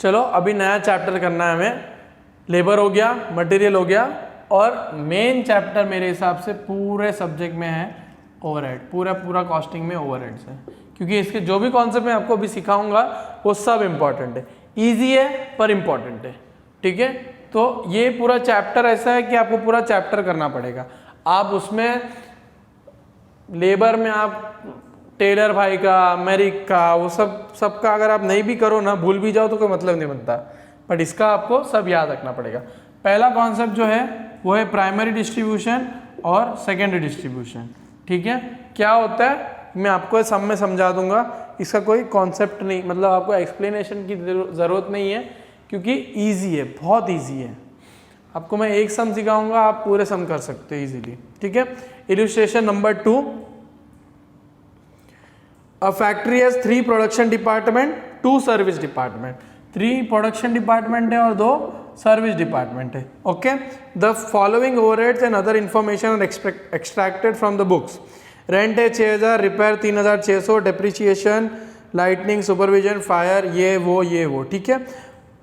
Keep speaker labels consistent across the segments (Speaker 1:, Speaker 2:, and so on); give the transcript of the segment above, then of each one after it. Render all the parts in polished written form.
Speaker 1: चलो अभी नया चैप्टर करना है हमें, लेबर हो गया, मटेरियल हो गया, और मेन चैप्टर मेरे हिसाब से पूरे सब्जेक्ट में है ओवरहेड, पूरा कॉस्टिंग में ओवरहेड्स है, क्योंकि इसके जो भी कॉन्सेप्ट मैं आपको अभी सिखाऊंगा वो सब इंपॉर्टेंट है, ईजी है पर इंपॉर्टेंट है, ठीक है। तो ये पूरा चैप्टर ऐसा है कि आपको पूरा चैप्टर करना पड़ेगा। आप उसमें लेबर में आप टेलर भाई का, मेरिक का, वो सबका अगर आप नहीं भी करो ना, भूल भी जाओ तो कोई मतलब नहीं बनता, बट इसका आपको सब याद रखना पड़ेगा। पहला कॉन्सेप्ट जो है वो है प्राइमरी डिस्ट्रीब्यूशन और सेकेंडरी डिस्ट्रीब्यूशन, ठीक है। क्या होता है मैं आपको सब में समझा दूंगा, इसका कोई कॉन्सेप्ट नहीं, मतलब आपको एक्सप्लेनेशन की ज़रूरत नहीं है, क्योंकि ईजी है, बहुत ईजी है। आपको मैं एक सम सिखाऊंगा, आप पूरे सम कर सकते हो इजीली, ठीक है। Illustration number 2, a factory has 3 production department, 2 service department. 3 production department है और 2 सर्विस डिपार्टमेंट है, okay. The following overheads and other information are extracted from the books. Rent है 6000, repair 3600, depreciation, lightning, supervision, fire, ये वो, ठीक है।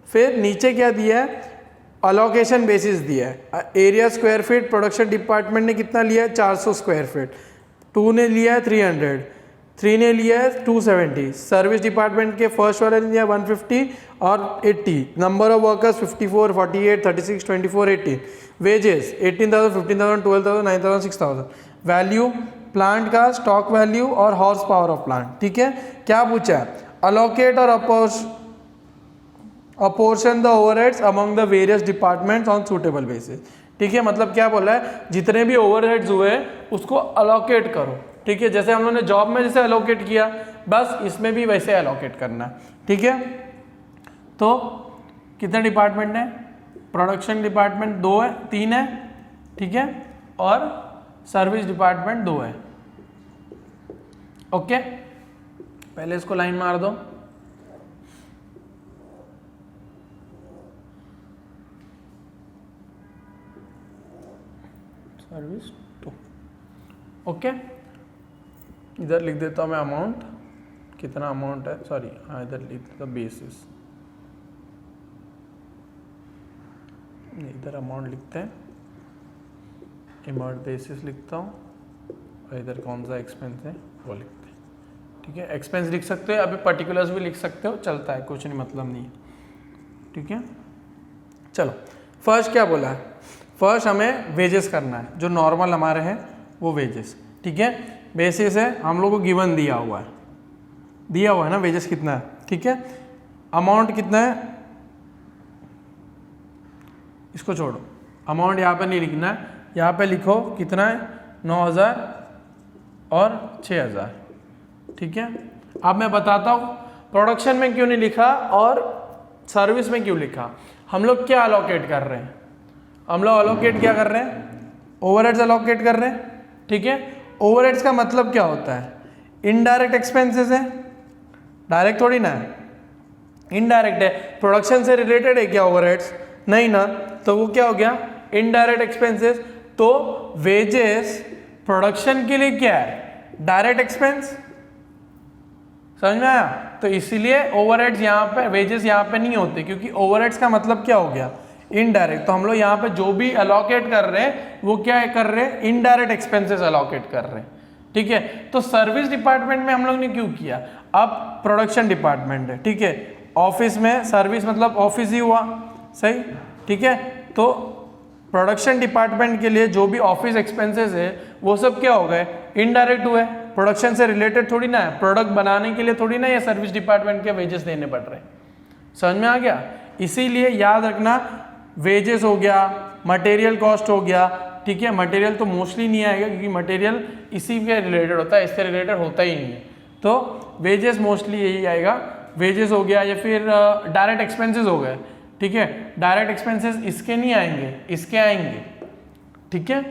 Speaker 1: फिर नीचे क्या दिया है, अलोकेशन बेसिस दिया है। Area square feet, production department ने कितना लिया है 400 स्क्वायर फीट, 2 ने लिया है 300, 3 ने लिया है 270, सर्विस डिपार्टमेंट के फर्स्ट वाले ने लिया 150 और 80, number of workers 54, 48, 36, 24, 18, wages 18,000, 15,000, 12,000, 9,000, 6,000, value plant का, स्टॉक वैल्यू और हॉर्स पावर ऑफ प्लांट, ठीक है। क्या पूछा है, अलोकेट और apportion the overheads among the various departments on suitable basis, ठीक है। मतलब क्या बोला है, जितने भी ओवरहेड्स हुए उसको अलोकेट करो, ठीक है। जैसे हम लोगों ने जॉब में जैसे अलोकेट किया, बस इसमें भी वैसे अलोकेट करना है, ठीक है। तो कितने डिपार्टमेंट हैं, प्रोडक्शन डिपार्टमेंट 2 है, 3 है, ठीक है, और सर्विस डिपार्टमेंट 2 है, ओके। पहले इसको लाइन मार दो, सर्विस 2, ओके। इधर लिख देता हूँ मैं अमाउंट, कितना अमाउंट है, सॉरी हाँ इधर लिख देता हूँ बेसिस, इधर अमाउंट लिखते हैं, अमाउंट बेसिस लिखता हूँ, और इधर कौन सा एक्सपेंस है वो लिखते हैं, ठीक है। एक्सपेंस लिख सकते हो, अभी पर्टिकुलर्स भी लिख सकते हो, चलता है, कुछ नहीं मतलब नहीं है, ठीक है। चलो फर्स्ट क्या बोला है, फर्स्ट हमें वेजेस करना है, जो नॉर्मल हमारे हैं वो वेजेस, ठीक है। बेसिस है, हम लोग को गिवन दिया हुआ है ना, वेजेस कितना है, ठीक है। अमाउंट कितना है इसको छोड़ो, अमाउंट यहाँ पे नहीं लिखना है, यहाँ पे लिखो कितना है 9,000 और 6,000, ठीक है। अब मैं बताता हूँ प्रोडक्शन में क्यों नहीं लिखा और सर्विस में क्यों लिखा। हम लोग क्या अलोकेट कर रहे हैं, हम लोग अलोकेट क्या कर रहे हैं, ओवरहेड्स अलोकेट कर रहे हैं, ठीक है। ओवरहेड्स का मतलब क्या होता है, इनडायरेक्ट एक्सपेंसेस है, डायरेक्ट थोड़ी ना है, इनडायरेक्ट है। प्रोडक्शन से रिलेटेड है क्या ओवरहेड्स, नहीं ना, तो वो क्या हो गया इनडायरेक्ट एक्सपेंसेस। तो वेजेस प्रोडक्शन के लिए क्या है, डायरेक्ट एक्सपेंस, समझ में आया। तो इसीलिए ओवरहेड्स यहाँ पे, वेजेस यहाँ पे नहीं होते, क्योंकि ओवरहेड्स का मतलब क्या हो गया इनडायरेक्ट। तो हम लोग यहाँ पे जो भी अलोकेट कर रहे हैं वो क्या कर रहे हैं, इनडायरेक्ट एक्सपेंसेस अलोकेट कर रहे हैं, ठीक है। तो सर्विस डिपार्टमेंट में हम लोग ने क्यों किया, अब प्रोडक्शन डिपार्टमेंट है, ठीक है। ऑफिस में सर्विस मतलब ऑफिस ही हुआ, सही, ठीक है। तो प्रोडक्शन डिपार्टमेंट के लिए जो भी ऑफिस एक्सपेंसेस है वो सब क्या हो गए, इनडायरेक्ट हुए, प्रोडक्शन से रिलेटेड थोड़ी ना है, प्रोडक्ट बनाने के लिए थोड़ी ना ये सर्विस डिपार्टमेंट के वेजेस देने पड़ रहे हैं, समझ में आ गया। इसीलिए याद रखना, वेजेस हो गया, मटेरियल कॉस्ट हो गया, ठीक है। मटेरियल तो मोस्टली नहीं आएगा, क्योंकि मटेरियल इसी के रिलेटेड होता है, इससे रिलेटेड होता ही नहीं है। तो वेजेस मोस्टली यही आएगा, वेजेस हो गया, या फिर डायरेक्ट एक्सपेंसेस हो गए, ठीक है। डायरेक्ट एक्सपेंसेस इसके नहीं आएंगे, इसके आएंगे, ठीक है।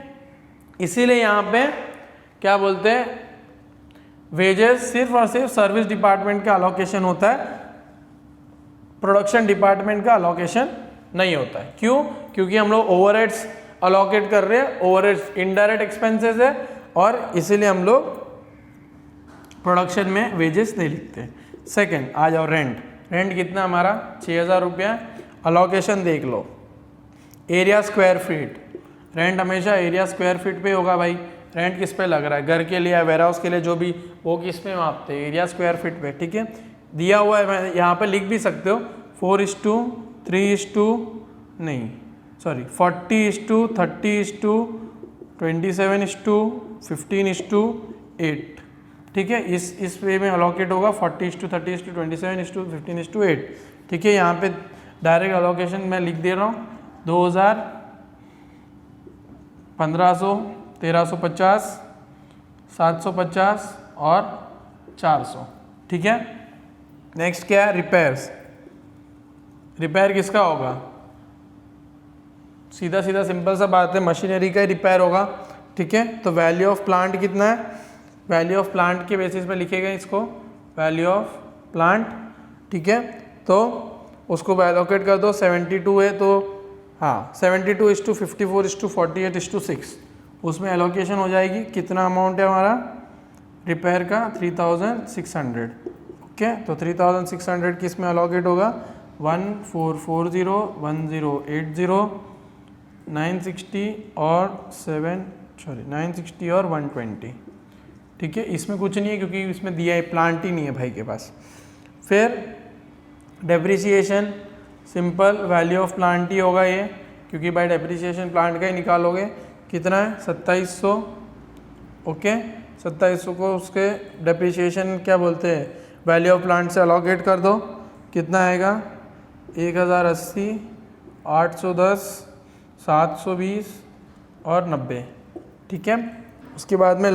Speaker 1: इसीलिए यहाँ पे क्या बोलते हैं, वेजेस सिर्फ और सिर्फ सर्विस डिपार्टमेंट का अलोकेशन होता है, प्रोडक्शन डिपार्टमेंट का अलोकेशन नहीं होता है। क्यों, क्योंकि हम लोग ओवरहेड्स अलोकेट कर रहे हैं, ओवरहेड्स इनडायरेक्ट एक्सपेंसेस है, और इसीलिए हम लोग प्रोडक्शन में वेजेस नहीं लिखते। सेकंड आ जाओ, रेंट। रेंट कितना हमारा 6,000 रुपया। अलोकेशन देख लो, एरिया स्क्वायर फीट, रेंट हमेशा एरिया स्क्वायर फीट पे होगा भाई। रेंट किस पे लग रहा है, घर के लिए या वेयर हाउस के लिए, जो भी, वो किस पे मापते हैं, एरिया स्क्वायर फीट पे। ठीक है, दिया हुआ है, मैं यहाँ पे लिख भी सकते हो 4:3 नहीं सॉरी 40:30:27:15:8। ठीक है, इस वे में अलोकेट होगा 40:30:27:15:8। ठीक है, यहाँ पे डायरेक्ट अलोकेशन मैं लिख दे रहा हूँ 2000, 1500, 1350, 750 और 400। ठीक है, नेक्स्ट क्या है, रिपेयर्स। रिपेयर किसका होगा, सीधा सीधा सिंपल सा बात है, मशीनरी का ही रिपेयर होगा। ठीक है, तो वैल्यू ऑफ प्लांट कितना है, वैल्यू ऑफ प्लांट के बेसिस पे लिखेगा इसको, वैल्यू ऑफ प्लांट। ठीक है, तो उसको एलोकेट कर दो, 72 है तो हाँ 72:54:48:6 उसमें एलोकेशन हो जाएगी। कितना अमाउंट है हमारा रिपेयर का, 3600। ओके, तो 3600 किस में एलोकेट होगा, 1440, 1080, 960 और 960 और 120। ठीक है, इसमें कुछ नहीं है क्योंकि इसमें दिया है, प्लांट ही नहीं है भाई के पास। फिर depreciation, simple value of plant ही होगा ये, क्योंकि बाय डेप्रिसिएशन प्लांट का ही निकालोगे। कितना है, 2700। ओके, 2700 को उसके डेप्रिसिएशन क्या बोलते हैं, वैल्यू ऑफ प्लांट से अलॉकेट कर दो। कितना आएगा, 1080, 810, 720 और 90। ठीक है, उसके बाद में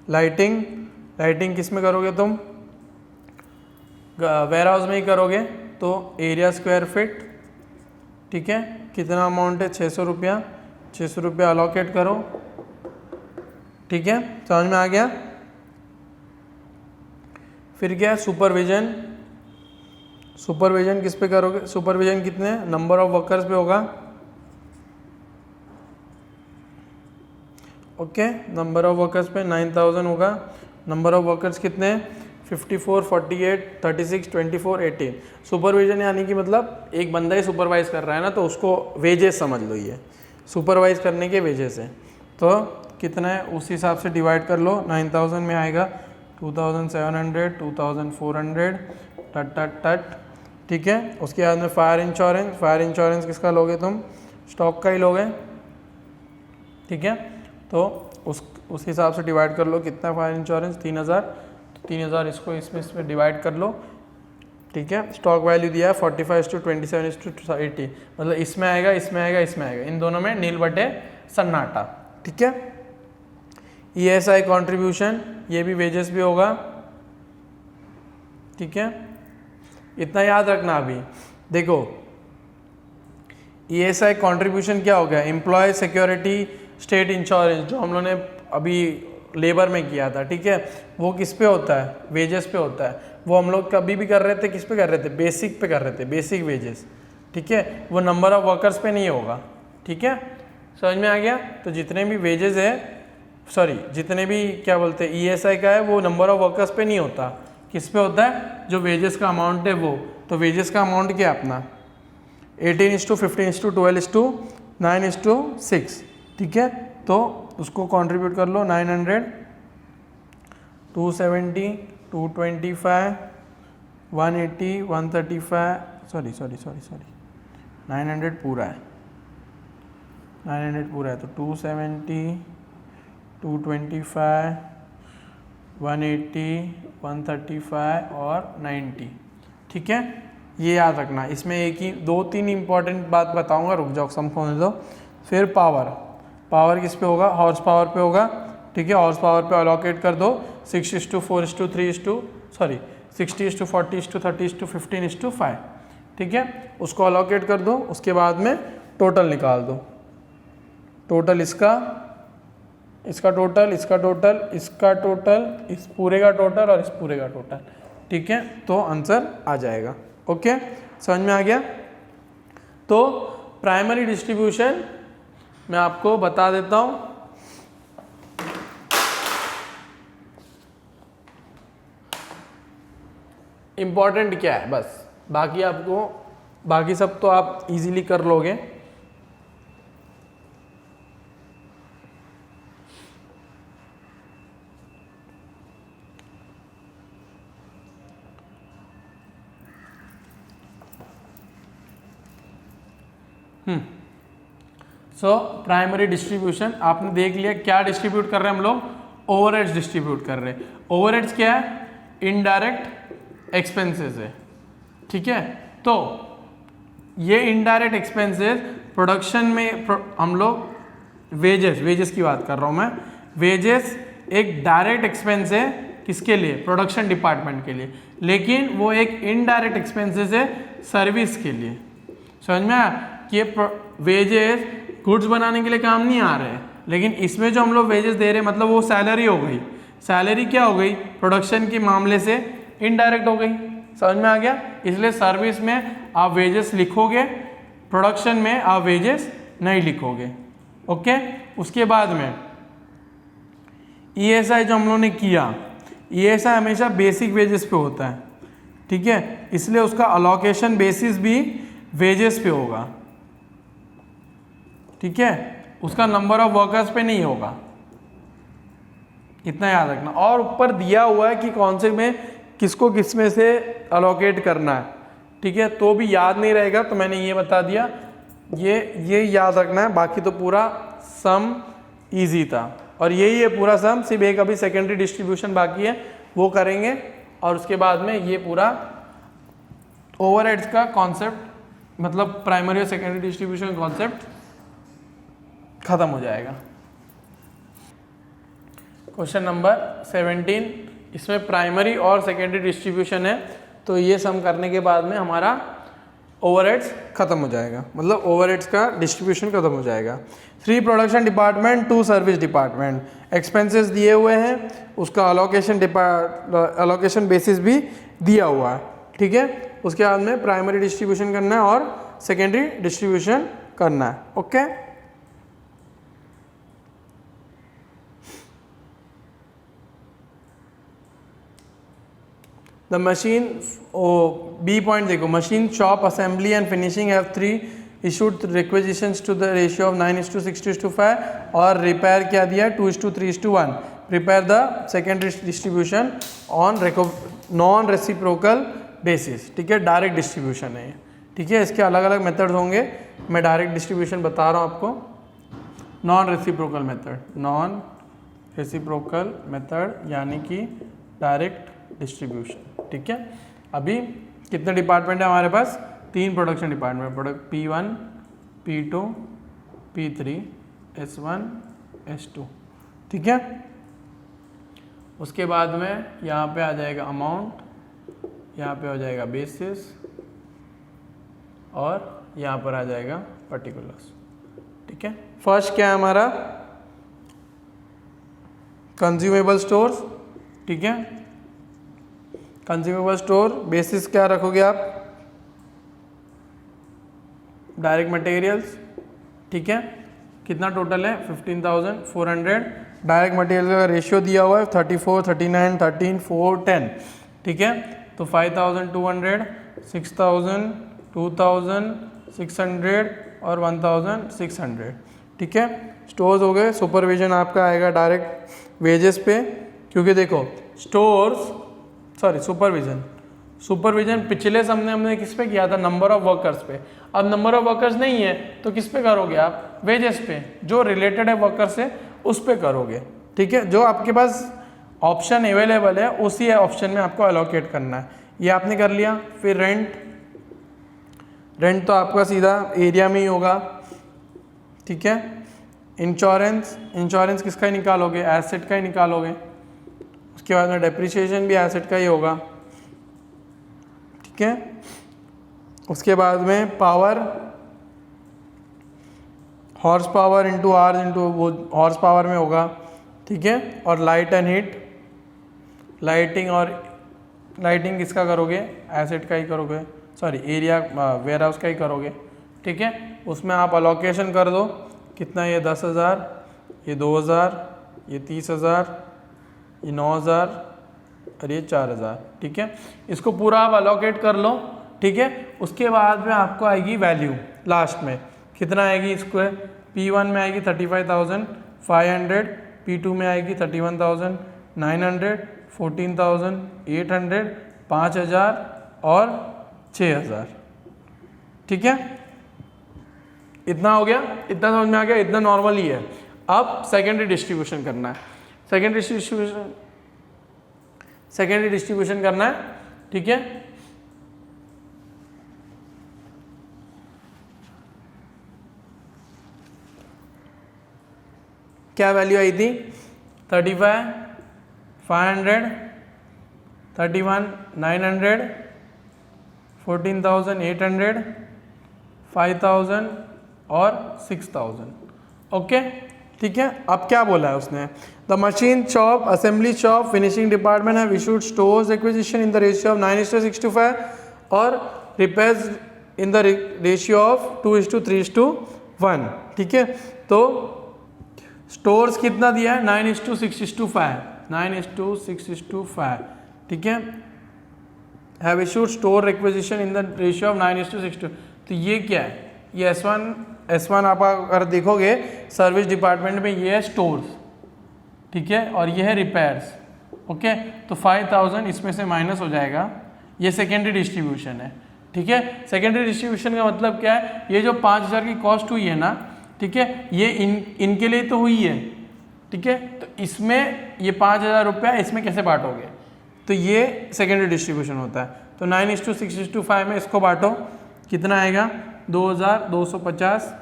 Speaker 1: लाइटिंग किस में करोगे तुम, वेयर हाउस में ही करोगे, तो एरिया स्क्वायर फीट। ठीक है, कितना अमाउंट है, 600 रुपया। 600 रुपया अलॉकेट करो। ठीक है, समझ में आ गया। फिर क्या है, सुपरविजन किस पे करोगे, सुपरविजन कितने, नंबर ऑफ वर्कर्स पे होगा। ओके, नंबर ऑफ वर्कर्स पे 9000 होगा। नंबर ऑफ वर्कर्स कितने, 54, 48, 36, 24, 18। सुपरविजन यानी कि मतलब एक बंदा ही सुपरवाइज कर रहा है ना, तो उसको वेजेस समझ लो, ये सुपरवाइज करने के वेजेस है। तो कितना है उस हिसाब से डिवाइड कर लो। 9000 में आएगा 2700, 2400 टट। ठीक है, उसके बाद में फायर इंश्योरेंस किसका लोगे तुम, स्टॉक का ही लोगे। ठीक है, तो उस हिसाब से डिवाइड कर लो। कितना फायर इंश्योरेंस, 3000 इसको इसमें डिवाइड कर लो। ठीक है, स्टॉक वैल्यू दिया है 45:27:80, मतलब इसमें आएगा, इन दोनों में नील बटे सन्नाटा। ठीक है, ESI कंट्रीब्यूशन, ये भी वेजेस भी होगा। ठीक है, इतना याद रखना। अभी देखो ESI कंट्रीब्यूशन क्या हो गया, एम्प्लॉय सिक्योरिटी स्टेट इंश्योरेंस, जो हम लोगों ने अभी लेबर में किया था। ठीक है, वो किस पे होता है, वेजेस पे होता है। वो हम लोग कभी भी कर रहे थे, किस पे कर रहे थे, बेसिक पे कर रहे थे, बेसिक वेजेस। ठीक है, वो नंबर ऑफ वर्कर्स पे नहीं होगा। ठीक है, समझ में आ गया। तो जितने भी वेजेस है, जितने भी क्या बोलते हैं ESI का है, वो नंबर ऑफ वर्कर्स पे नहीं होता, किस पे होता है, जो वेजेस का अमाउंट है वो। तो वेजेस का अमाउंट क्या है अपना, 18:15:12:9:6। ठीक है, तो उसको कंट्रीब्यूट कर लो। 900, 270, 225, 180, 135, 900 पूरा है, 900 पूरा है। तो 270, 225, 180, 135 और 90। ठीक है, ये याद रखना। इसमें एक ही 2-3 इंपॉर्टेंट बात बताऊंगा, रुक जाओ समझने दो। फिर पावर किस पे होगा, हॉर्स पावर पे होगा। ठीक है, हॉर्स पावर पे अलॉकेट कर दो 60:40:15:5। ठीक है, उसको अलॉकेट कर दो। उसके बाद में टोटल निकाल दो, टोटल इसका टोटल, इसका टोटल, इस पूरे का टोटल और इस पूरे का टोटल। ठीक है, तो आंसर आ जाएगा। ओके, समझ में आ गया। तो प्राइमरी डिस्ट्रीब्यूशन मैं आपको बता देता हूं। इम्पॉर्टेंट क्या है बस, बाकी आपको बाकी सब तो आप इजीली कर लोगे। सो प्राइमरी डिस्ट्रीब्यूशन आपने देख लिया, क्या डिस्ट्रीब्यूट कर रहे हैं हम लोग, ओवरहेड्स डिस्ट्रीब्यूट कर रहे हैं। ओवरहेड्स क्या है, इनडायरेक्ट एक्सपेंसेस है, ठीक है। तो ये इनडायरेक्ट एक्सपेंसेस प्रोडक्शन में हम लोग वेजेस की बात कर रहा हूँ मैं। वेजेस एक डायरेक्ट एक्सपेंस है किसके लिए, प्रोडक्शन डिपार्टमेंट के लिए, लेकिन वो एक इनडायरेक्ट एक्सपेंसेस है सर्विस के लिए। समझ में आया कि ये वेजेस गुड्स बनाने के लिए काम नहीं आ रहे हैं, लेकिन इसमें जो हम लोग वेजेस दे रहे हैं मतलब वो सैलरी हो गई। सैलरी क्या हो गई, प्रोडक्शन के मामले से इनडायरेक्ट हो गई। समझ में आ गया। इसलिए सर्विस में आप वेजेस लिखोगे, प्रोडक्शन में आप वेजेस नहीं लिखोगे। ओके। उसके बाद में ईएसआई जो हम लोगों ने किया, ईएसआई हमेशा बेसिक वेजेस पे होता है, ठीक है, इसलिए उसका अलोकेशन बेसिस भी वेजेस पे होगा, ठीक है, उसका नंबर ऑफ वर्कर्स पे नहीं होगा, इतना याद रखना। और ऊपर दिया हुआ है कि कौन से में किसको किस में से अलोकेट करना है, ठीक है, तो भी याद नहीं रहेगा तो मैंने ये बता दिया, ये याद रखना है। बाकी तो पूरा सम इजी था और यही है पूरा सम, सिर्फ एक अभी सेकेंडरी डिस्ट्रीब्यूशन बाकी है वो करेंगे और उसके बाद में ये पूरा ओवरहेड्स का कॉन्सेप्ट मतलब प्राइमरी और सेकेंडरी डिस्ट्रीब्यूशन कॉन्सेप्ट खत्म हो जाएगा। क्वेश्चन नंबर 17, इसमें प्राइमरी और सेकेंडरी डिस्ट्रीब्यूशन है, तो ये सम करने के बाद में हमारा ओवरहेड्स खत्म हो जाएगा, मतलब ओवरहेड्स का डिस्ट्रीब्यूशन खत्म हो जाएगा। 3 production department 2 service department, expenses दिए हुए हैं, उसका अलोकेशन बेसिस भी दिया हुआ है, ठीक है। उसके बाद में प्राइमरी डिस्ट्रीब्यूशन करना है और सेकेंडरी डिस्ट्रीब्यूशन करना है। Okay. The machine, B point देखो, machine shop assembly and finishing have 3 issued requisitions to the ratio of 9:6:5 और रिपेयर क्या दिया है 2:3:1। Prepare the secondary distribution on non reciprocal basis, ठीक है, डायरेक्ट डिस्ट्रीब्यूशन है ये, ठीक है। इसके अलग अलग मेथड्स होंगे, मैं डायरेक्ट डिस्ट्रीब्यूशन बता रहा हूँ आपको। नॉन रेसिप्रोकल मेथड यानी कि डायरेक्ट डिस्ट्रीब्यूशन, ठीक है। अभी कितने डिपार्टमेंट है हमारे पास, 3 production department, product P1, P2, P3, S1, S2, ठीक है। उसके बाद में यहाँ पे आ जाएगा अमाउंट, यहाँ पे हो जाएगा बेसिस और यहाँ पर आ जाएगा पर्टिकुलर्स, ठीक है। फर्स्ट क्या है हमारा, कंज्यूमेबल स्टोर्स, ठीक है। कंज्यूमेबल स्टोर बेसिस क्या रखोगे आप, डायरेक्ट मटेरियल्स, ठीक है। कितना टोटल है 15,400। डायरेक्ट मटेरियल का रेशियो दिया हुआ है 34, 39, 13, 4, 10, ठीक है। तो 5,200, 6,000, 2,600 और 1,600, ठीक है। स्टोर्स हो गए। सुपरविजन आपका आएगा डायरेक्ट वेजेस पे, क्योंकि देखो सुपरविजन पिछले हमने किस पे किया था, नंबर ऑफ वर्कर्स पे। अब नंबर ऑफ वर्कर्स नहीं है तो किस पे करोगे आप, वेजेस पे, जो रिलेटेड है वर्कर से उस पे करोगे, ठीक है। जो आपके पास ऑप्शन अवेलेबल है उसी ऑप्शन में आपको अलोकेट करना है, ये आपने कर लिया। फिर रेंट तो आपका सीधा एरिया में ही होगा, ठीक है। इंश्योरेंस किसका ही निकालोगे, एसेट का ही निकालोगे। उसके बाद में डेप्रिसिएशन भी एसेट का ही होगा, ठीक है। उसके बाद में power, horse power into hours into वो हॉर्स पावर में होगा, ठीक है। और लाइट एंड हीट, लाइटिंग किसका करोगे, एसेट का ही करोगे, सॉरी एरिया वेयर हाउस का ही करोगे, ठीक है। उसमें आप अलोकेशन कर दो, कितना, ये 10,000, ये 2,000, ये 30,000, ये 9,000, और ये 4000, ठीक है। इसको पूरा आप अलोकेट कर लो, ठीक है। उसके बाद में आपको आएगी वैल्यू लास्ट में कितना आएगी, इसको P1 में आएगी 35,500, P2 में आएगी 31,900, 14,800, 5,000 और 6,000, ठीक है। इतना हो गया, इतना समझ में आ गया, इतना नॉर्मल ही है। अब सेकेंडरी डिस्ट्रीब्यूशन करना है, सेकेंडरी डिस्ट्रीब्यूशन करना है, ठीक है। क्या वैल्यू आई थी, 35,500, 31,900, 14,800, 5,000 और 6,000, ओके, ठीक है। अब क्या बोला है उसने, the machine shop, assembly shop, finishing department have issued stores acquisition in the ratio of 9:6 और repairs in the ratio of 2:3:1, ठीक है। तो स्टोर्स कितना दिया है, 9:6:5, 9:6:5, ठीक है। Have issued store requisition in the ratio of 9:6, तो ये क्या है, ये S1 आप अगर देखोगे सर्विस डिपार्टमेंट में ये है स्टोर्स, ठीक है, और ये है रिपेयर्स, ओके। तो 5,000 इसमें से माइनस हो जाएगा, ये सेकेंडरी डिस्ट्रीब्यूशन है, ठीक है। सेकेंडरी डिस्ट्रीब्यूशन का मतलब क्या है, ये जो 5,000 की कॉस्ट हुई है ना, ठीक है, ये इनके लिए तो हुई है, ठीक है। तो इसमें ये 5,000 रुपया इसमें कैसे बांटोगे, तो ये सेकेंडरी डिस्ट्रीब्यूशन होता है। तो 9:6:5 में इसको बांटो, कितना आएगा, 2,250,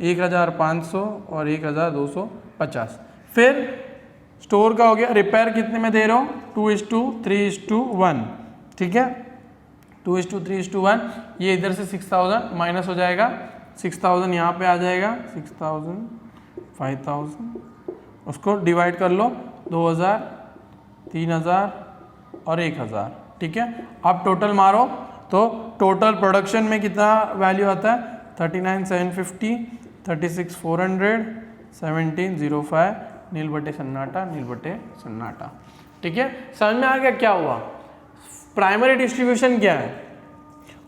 Speaker 1: 1,500 और 1,250। फिर स्टोर का हो गया, रिपेयर कितने में दे रहे हो, 2:3:1, ठीक है, 2:3:1। ये इधर से 6,000 माइनस हो जाएगा, 6,000 यहाँ पे आ जाएगा, 6,000, 5,000, उसको डिवाइड कर लो, 2,000, 3,000 और 1,000, ठीक है। आप टोटल मारो तो टोटल प्रोडक्शन में कितना वैल्यू आता है, 39,750, 36,400, 17,05, नील बटे सन्नाटा, ठीक है। समझ में आ गया क्या हुआ। प्राइमरी डिस्ट्रीब्यूशन क्या है,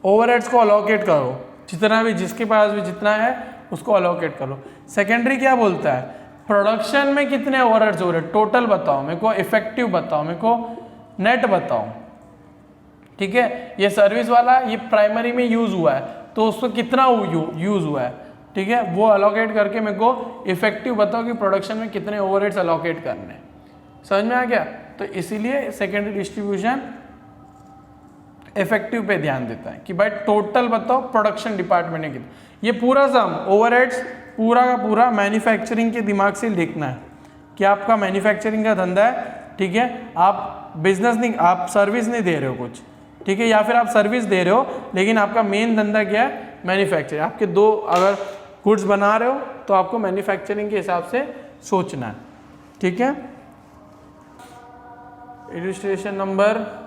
Speaker 1: ओवरहेड्स को अलोकेट करो, जितना भी जिसके पास भी जितना है उसको अलोकेट करो। सेकेंडरी क्या बोलता है, प्रोडक्शन में कितने ओवरहेड्स हो रहे हैं, टोटल बताओ मेरे को, इफेक्टिव बताओ मेरे को, नेट बताओ, ठीक है। ये सर्विस वाला ये प्राइमरी में यूज हुआ है तो उसको कितना यूज हुआ है, ठीक है, वो अलोकेट करके मेरे को इफेक्टिव बताओ कि प्रोडक्शन में कितने ओवरहेड्स अलोकेट करने हैं। समझ में आ गया। तो इसीलिए सेकेंडरी डिस्ट्रीब्यूशन इफेक्टिव पे ध्यान देता है कि भाई टोटल बताओ प्रोडक्शन डिपार्टमेंट ने कितना। ये पूरा सम ओवरहेड्स पूरा का पूरा मैन्युफैक्चरिंग के दिमाग से लिखना है कि आपका मैन्युफैक्चरिंग का धंधा है, ठीक है, आप बिजनेस नहीं, आप सर्विस नहीं दे रहे हो कुछ, ठीक है, या फिर आप सर्विस दे रहे हो लेकिन आपका मेन धंधा क्या है, मैन्युफैक्चरिंग। आपके दो अगर गुड्स बना रहे हो तो आपको मैन्युफैक्चरिंग के हिसाब से सोचना है, ठीक है। इलस्ट्रेशन नंबर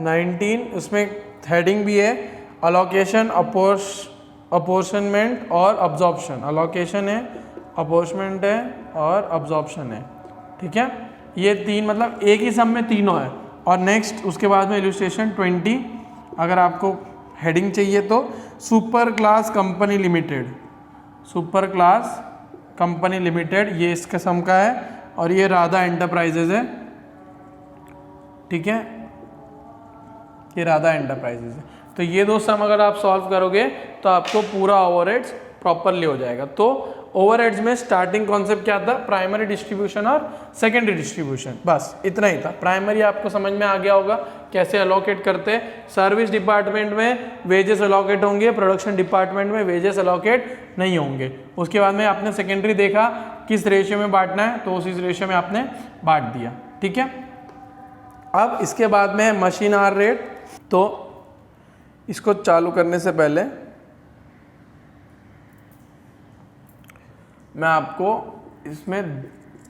Speaker 1: 19, उसमें हेडिंग भी है अलोकेशन, अपोर्शनमेंट और अब्जॉर्प्शन। अलोकेशन है, अपोर्शनमेंट है और अब्जॉर्प्शन है, ठीक है। ये तीन मतलब एक ही सम में तीनों है। और नेक्स्ट उसके बाद में इलस्ट्रेशन 20, अगर आपको हेडिंग चाहिए तो super class company limited, super class company limited, ये इसके सम का है और ये राधा एंटरप्राइजेज है, ठीक है, ये राधा एंटरप्राइजेज है। तो ये दो सम अगर आप सॉल्व करोगे तो आपको पूरा ओवरहेड्स प्रॉपरली हो जाएगा। तो ओवरहेड्स में स्टार्टिंग कॉन्सेप्ट क्या था, प्राइमरी डिस्ट्रीब्यूशन और सेकेंडरी डिस्ट्रीब्यूशन, बस इतना ही था। प्राइमरी आपको समझ में आ गया होगा कैसे अलोकेट करते हैं। सर्विस डिपार्टमेंट में वेजेस अलोकेट होंगे, प्रोडक्शन डिपार्टमेंट में वेजेस अलोकेट नहीं होंगे। उसके बाद में आपने सेकेंडरी देखा किस रेशियो में बांटना है, तो उसी रेशियो में आपने बांट दिया, ठीक है। अब इसके बाद में मशीन आवर रेट। तो इसको चालू करने से पहले मैं आपको इसमें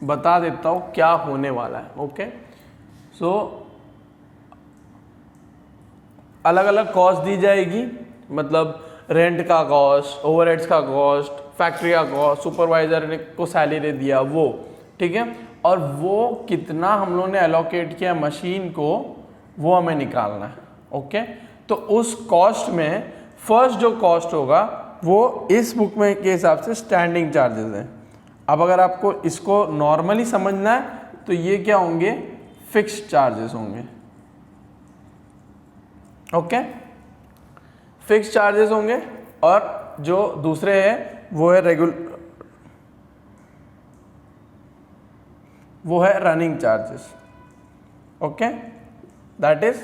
Speaker 1: बता देता हूँ क्या होने वाला है, ओके। सो अलग अलग कॉस्ट दी जाएगी, मतलब रेंट का कॉस्ट, ओवरहेड्स का कॉस्ट, फैक्ट्री का कॉस्ट, सुपरवाइजर ने को सैलरी दिया वो, ठीक है। और वो कितना हम लोगों ने एलोकेट किया मशीन को वो हमें निकालना है। ओके, तो उस कॉस्ट में फर्स्ट जो कॉस्ट होगा वो इस बुक में के हिसाब से स्टैंडिंग चार्जेस हैं। अब अगर आपको इसको नॉर्मली समझना है तो ये क्या होंगे, फिक्स्ड चार्जेस होंगे। ओके, फिक्स्ड चार्जेस होंगे, और जो दूसरे हैं वो है running charges. Okay, that is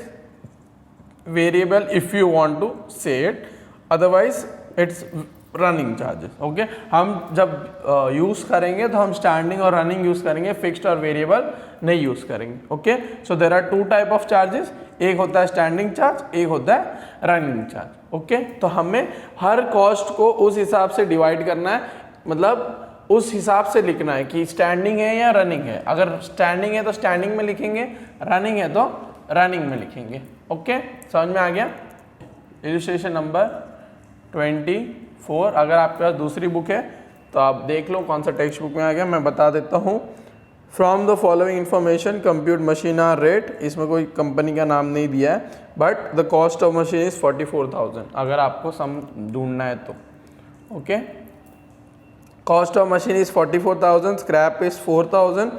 Speaker 1: variable if you want to say it, otherwise it's running charges. Okay, हम जब यूज करेंगे तो हम स्टैंडिंग और रनिंग यूज करेंगे, फिक्स्ड और वेरिएबल नहीं यूज करेंगे। Okay, so there are two type of charges, एक होता है स्टैंडिंग चार्ज, एक होता है रनिंग चार्ज। ओके, तो हमें हर कॉस्ट को उस हिसाब से डिवाइड करना है, मतलब उस हिसाब से लिखना है कि स्टैंडिंग है या रनिंग है। अगर स्टैंडिंग है तो स्टैंडिंग में लिखेंगे, रनिंग है तो रनिंग में लिखेंगे। ओके, समझ में आ गया। इलस्ट्रेशन नंबर 24, अगर आपके पास दूसरी बुक है तो आप देख लो कौन सा टेक्स्ट बुक में आ गया, मैं बता देता हूँ। From the following information compute machine hour rate, इसमें कोई कंपनी का नाम नहीं दिया है, but the cost of machine is 44,000 अगर आपको सम ढूंढना है तो। Okay, cost of machine is 44,000, scrap is 4,000,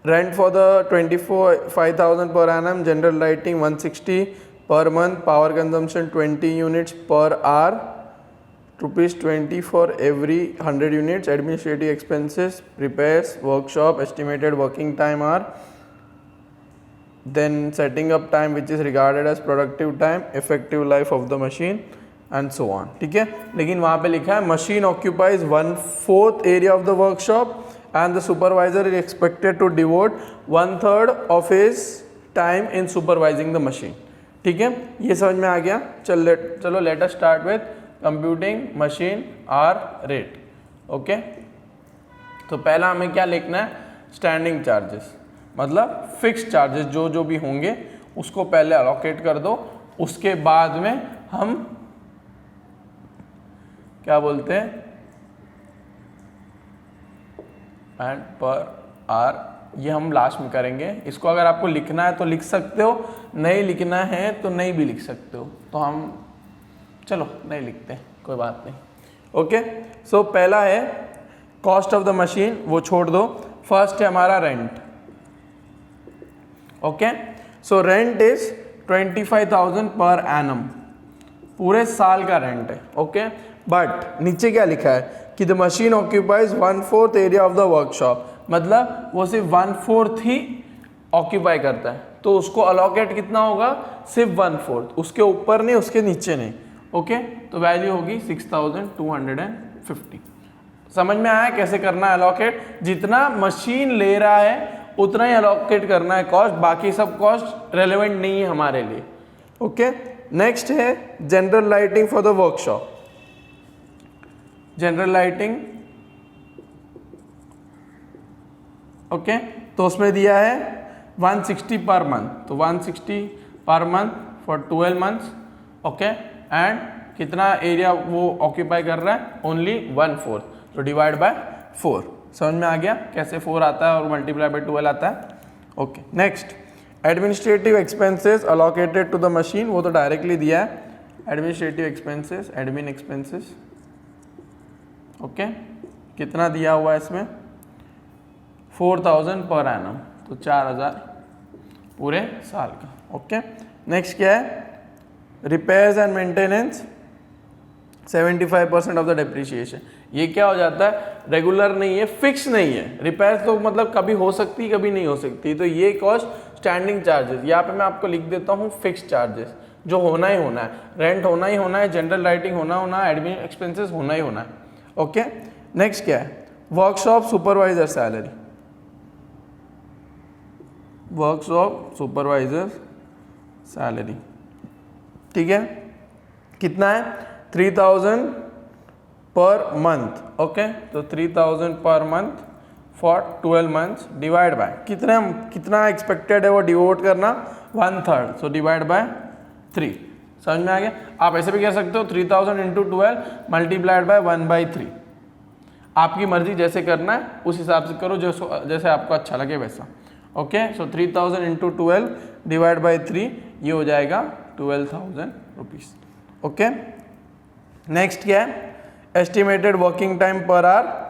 Speaker 1: rent for the 25,000 per annum, general lighting 160 per month, power consumption 20 units per hour, ₹20 for every 100 units, administrative expenses, repairs, workshop, estimated working time are, then setting up time which is regarded as productive time, effective life of the machine and so on। ठीक है, लेकिन वहाँ पे लिखा है machine occupies 1/4 area of the workshop and the supervisor is expected to devote 1/3 of his time in supervising the machine। ठीक है, ये समझ में आ गया। चलो let us start with computing machine hour rate. Okay, तो पहला हमें क्या लिखना है, स्टैंडिंग चार्जेस, मतलब फिक्स्ड चार्जेस जो भी होंगे उसको पहले अलोकेट कर दो, उसके बाद में हम क्या बोलते हैं एंड पर आर, ये हम लास्ट में करेंगे। इसको अगर आपको लिखना है तो लिख सकते हो, नहीं लिखना है तो नहीं भी लिख सकते हो, तो हम चलो नहीं लिखते, कोई बात नहीं। ओके, सो पहला है कॉस्ट ऑफ द मशीन, वो छोड़ दो। फर्स्ट है हमारा rent. Okay, so rent is 25,000 per annum, पूरे साल का रेंट है। ओके, बट नीचे क्या लिखा है कि the machine occupies 1/4 area of the workshop, मतलब वो सिर्फ 1/4 ही ऑक्यूपाई करता है, तो उसको अलोकेट कितना होगा, सिर्फ 1/4, उसके ऊपर नहीं, उसके नीचे नहीं। ओके, तो वैल्यू होगी 6,250। समझ में आया कैसे करना है अलोकेट, जितना मशीन ले रहा है उतना ही अलोकेट करना है कॉस्ट, बाकी सब कॉस्ट रेलेवेंट नहीं है हमारे लिए। ओके, नेक्स्ट है general lighting for the workshop. General lighting, okay, तो उसमें दिया है 160 पर मंथ, तो 160 पर month for 12 months. Okay, and कितना एरिया वो ऑक्यूपाई कर रहा है, ओनली 1/4, तो डिवाइड बाय 4। समझ में आ गया कैसे 4 आता है और मल्टीप्लाई बाय 12 आता है। Okay, next administrative expenses allocated to the machine, वो तो डायरेक्टली दिया है, administrative expenses, admin expenses. Okay, कितना दिया हुआ है इसमें, 4,000 पर एनम, तो 4,000 पूरे साल का। ओके, नेक्स्ट क्या है, repairs and maintenance 75% of the depreciation. ये क्या हो जाता है, रेगुलर नहीं है, फिक्स नहीं है। रिपेयर्स तो मतलब कभी हो सकती कभी नहीं हो सकती, तो ये कॉस्ट स्टैंडिंग चार्जेस, यहाँ पे मैं आपको लिख देता हूँ फिक्स चार्जेस, जो होना ही होना है, रेंट होना ही होना है, जनरल लाइटिंग होना है, एडमिन एक्सपेंसेस होना ही होना है। ओके, नेक्स्ट क्या है, workshop supervisor salary, workshop supervisor salary. ठीक है, कितना है, 3,000 पर मंथ। ओके, तो 3,000 पर month for 12 months, divide by कितना एक्सपेक्टेड है वो डिवोट करना, 1/3, सो डिवाइड बाय 3। समझ में आ गया। आप ऐसे भी कह सकते हो 3,000 इंटू 12 मल्टीप्लाइड बाय 1/3। आपकी मर्जी जैसे करना है उस हिसाब से करो, जैसे आपको अच्छा लगे वैसा। Okay, so 3000 into 12 divide by 3 ये हो जाएगा 12,000 रुपीज़। ओके, नेक्स्ट क्या है, estimated working time per hour,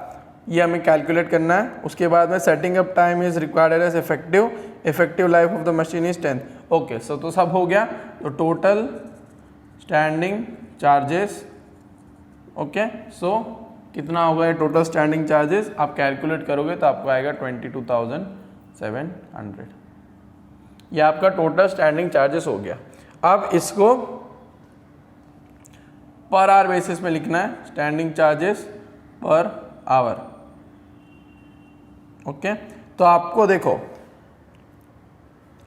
Speaker 1: ये हमें कैलकुलेट करना है। उसके बाद में setting up time is required as effective life of the machine is 10। Okay, so तो सब हो गया। तो total standing charges, okay, so कितना होगा ये टोटल स्टैंडिंग चार्जेस, आप कैलकुलेट करोगे तो आपको आएगा 22,700। ये आपका टोटल स्टैंडिंग चार्जेस हो गया। अब इसको पर आवर बेसिस में लिखना है, standing charges per hour. Okay, तो आपको देखो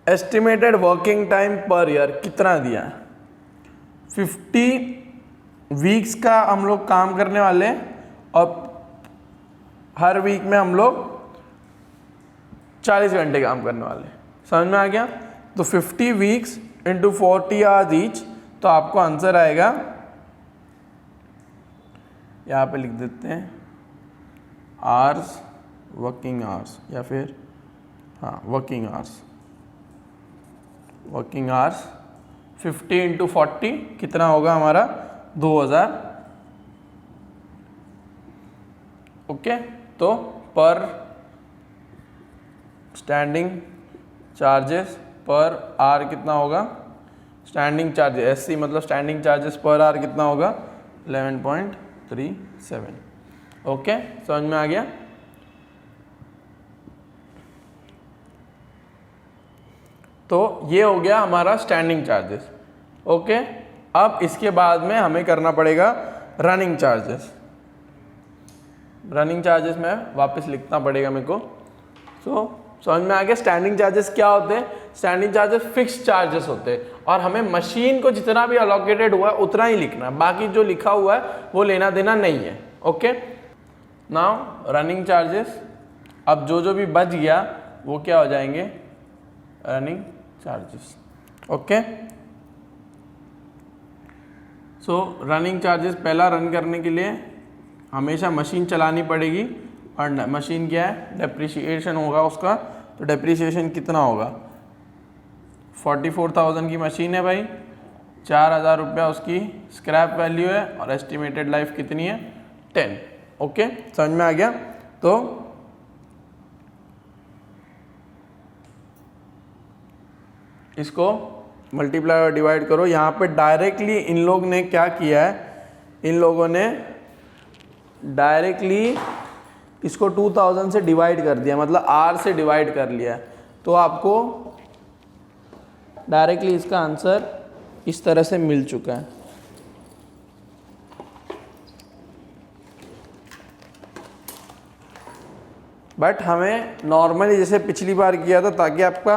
Speaker 1: estimated working time per year कितना दिया है, 50 वीक्स का हम लोग काम करने वाले हैं और हर वीक में हम लोग 40 घंटे काम करने वाले। समझ में आ गया? तो 50 वीक्स इंटू 40 आवर्स ईच, तो आपको आंसर आएगा, यहाँ पे लिख देते हैं आवर्स, वर्किंग आवर्स, या फिर हाँ वर्किंग आवर्स, 50 इंटू 40 कितना होगा हमारा 2000। ओके, तो पर स्टैंडिंग चार्जेस पर आवर कितना होगा, स्टैंडिंग चार्जेस एससी मतलब स्टैंडिंग चार्जेस पर आवर कितना होगा 11.37। ओके, समझ में आ गया? तो ये हो गया हमारा स्टैंडिंग चार्जेस। ओके, अब इसके बाद में हमें करना पड़ेगा रनिंग चार्जेस। रनिंग चार्जेस में वापस लिखना पड़ेगा मेरे को। सो समझ में आ गया स्टैंडिंग चार्जेस क्या होते हैं। स्टैंडिंग चार्जेस फिक्स चार्जेस होते हैं और हमें मशीन को जितना भी अलोकेटेड हुआ है उतना ही लिखना है, बाकी जो लिखा हुआ है वो लेना देना नहीं है। ओके, नाउ रनिंग चार्जेस, अब जो भी बच गया वो क्या हो जाएंगे, रनिंग चार्जेस। ओके, सो रनिंग चार्जेस पहला रन करने के लिए हमेशा मशीन चलानी पड़ेगी और मशीन क्या है, डेप्रिसिएशन होगा उसका। तो डेप्रिसिएशन कितना होगा, 44,000 की मशीन है भाई, 4,000 रुपया उसकी स्क्रैप वैल्यू है और एस्टिमेटेड लाइफ कितनी है 10। ओके, समझ में आ गया? तो इसको मल्टीप्लाई और डिवाइड करो। यहाँ पे डायरेक्टली इन लोग ने क्या किया है, इन लोगों ने डायरेक्टली इसको 2000 से डिवाइड कर दिया, मतलब R से डिवाइड कर लिया। तो आपको डायरेक्टली इसका आंसर इस तरह से मिल चुका है। बट हमें नॉर्मली जैसे पिछली बार किया था, ताकि आपका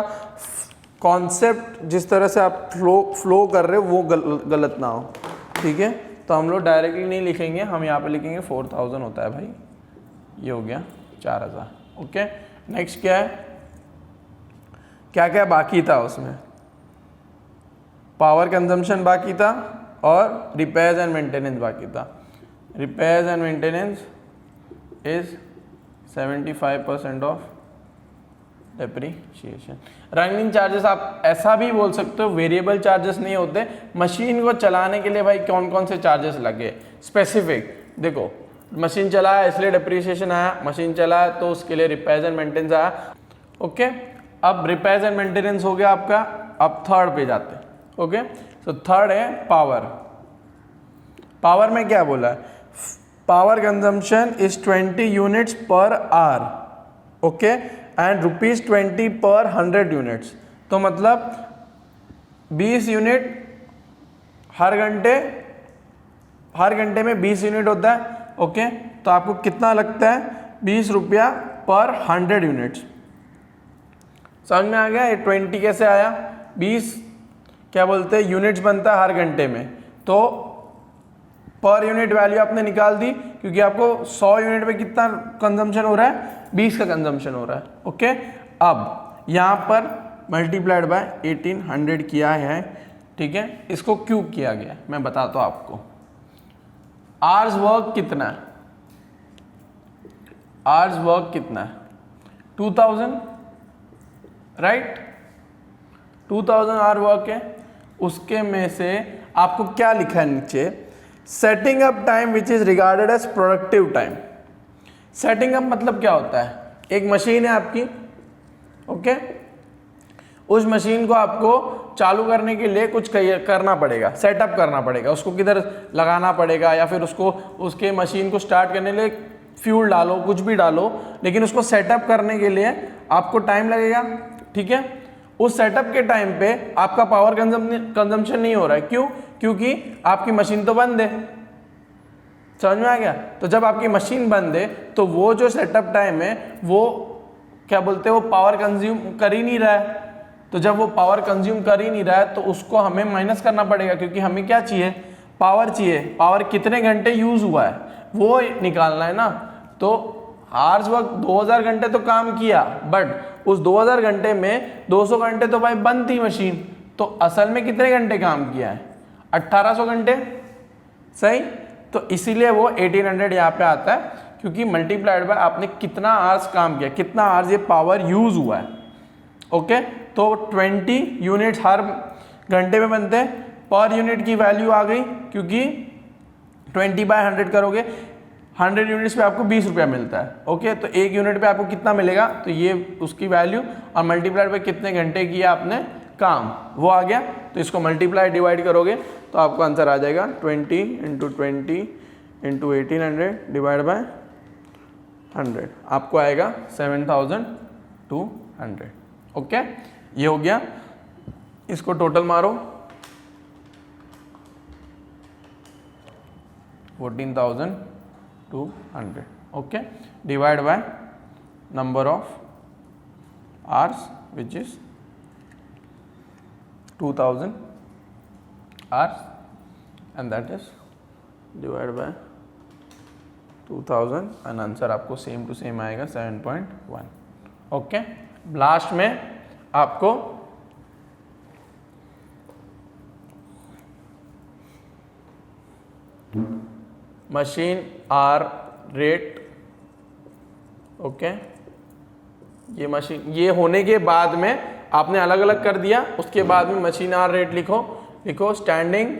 Speaker 1: कॉन्सेप्ट जिस तरह से आप फ्लो कर रहे हो वो गलत ना हो। ठीक है, तो हम लोग डायरेक्टली नहीं लिखेंगे, हम यहाँ पे लिखेंगे 4000 होता है भाई, ये हो गया 4000। ओके, नेक्स्ट क्या है, क्या क्या बाकी था उसमें, पावर कंजम्पशन बाकी था और रिपेयर्स एंड मेंटेनेंस बाकी था। Repairs and maintenance is 75% of depreciation. Running charges आप ऐसा भी बोल सकते हो, वेरिएबल चार्जेस नहीं होते। मशीन को चलाने के लिए भाई कौन कौन से चार्जेस लगे स्पेसिफिक, देखो मशीन चलाया इसलिए डेप्रीशिएशन आया, मशीन चलाया तो उसके लिए रिपेयर्स एंड मेंटेनेंस आया। ओके, अब रिपेयर्स एंड मेंटेनेंस हो गया आपका। अब थर्ड पे जाते हैं। ओके, तो थर्ड है पावर। पावर में क्या बोला है, power consumption is 20 units per hour. Okay, and ₹20 पर 100 यूनिट्स। तो मतलब 20 यूनिट हर घंटे में 20 यूनिट होता है। ओके, तो आपको कितना लगता है, 20 रुपया पर 100 यूनिट्स। समझ में आ गया ये 20 कैसे आया, 20 क्या बोलते हैं यूनिट्स बनता है हर घंटे में, तो पर यूनिट वैल्यू आपने निकाल दी, क्योंकि आपको 100 यूनिट पे कितना कंजम्पशन हो रहा है, 20 का कंजम्पशन हो रहा है। ओके, अब यहाँ पर मल्टीप्लाइड बाय 1800 किया है। ठीक है, इसको क्यों किया गया मैं बताता हूँ आपको। आवर्स वर्क कितना है, आवर्स वर्क कितना है 2000, राइट 2000 आवर वर्क है। उसके में से आपको क्या लिखा है नीचे, setting up time which is regarded as productive time. Setting up मतलब क्या होता है, एक मशीन है आपकी, ओके उस मशीन को आपको चालू करने के लिए कुछ करना पड़ेगा, सेटअप करना पड़ेगा, उसको किधर लगाना पड़ेगा, या फिर उसको उसके मशीन को स्टार्ट करने के लिए फ्यूल डालो, कुछ भी डालो, लेकिन उसको सेटअप करने के लिए आपको टाइम लगेगा, ठीक है। उस सेटअप के टाइम पे आपका पावर कंजम्पशन नहीं हो रहा है, क्यों, क्योंकि आपकी मशीन तो बंद है, समझ में आ गया। तो जब आपकी मशीन बंद है तो वो जो सेटअप टाइम है वो क्या बोलते हैं, वो पावर कंज्यूम कर ही नहीं रहा है। तो जब वो पावर कंज्यूम कर ही नहीं रहा है तो उसको हमें माइनस करना पड़ेगा, क्योंकि हमें क्या चाहिए, पावर चाहिए। पावर कितने घंटे यूज हुआ है वो निकालना है ना। तो आवर्स वर्क 2000 घंटे तो काम किया, बट उस 2000 घंटे में 200 घंटे तो भाई बंद थी मशीन, तो असल में कितने घंटे काम किया है, 1800 घंटे, सही। तो इसीलिए वो 1800 यहाँ पे आता है, क्योंकि मल्टीप्लाइड बाय आपने कितना आवर्स काम किया, कितना आवर्स ये पावर यूज हुआ है, ओके। तो 20 यूनिट्स हर घंटे में बनते हैं, पर यूनिट की वैल्यू आ गई, क्योंकि 20/100 करोगे 100 यूनिट्स पे आपको 20 रुपया मिलता है, ओके। तो एक यूनिट पे आपको कितना मिलेगा, तो ये उसकी वैल्यू, और मल्टीप्लाइड पे कितने घंटे किया आपने काम, वो आ गया। तो इसको मल्टीप्लाई डिवाइड करोगे तो आपको आंसर आ जाएगा 20 × 20 × 1800 डिवाइड बाय 100, आपको आएगा 7200, ओके। ये हो गया, इसको टोटल मारो 14,200, okay, divide by number of hours which is 2000 hours, and that is divide by 2000, and answer आपको सेम टू सेम आएगा 7.1, ओके। लास्ट में आपको मशीन आर रेट, ओके, ये मशीन, ये होने के बाद में आपने अलग अलग कर दिया, उसके बाद में मशीन आर रेट लिखो स्टैंडिंग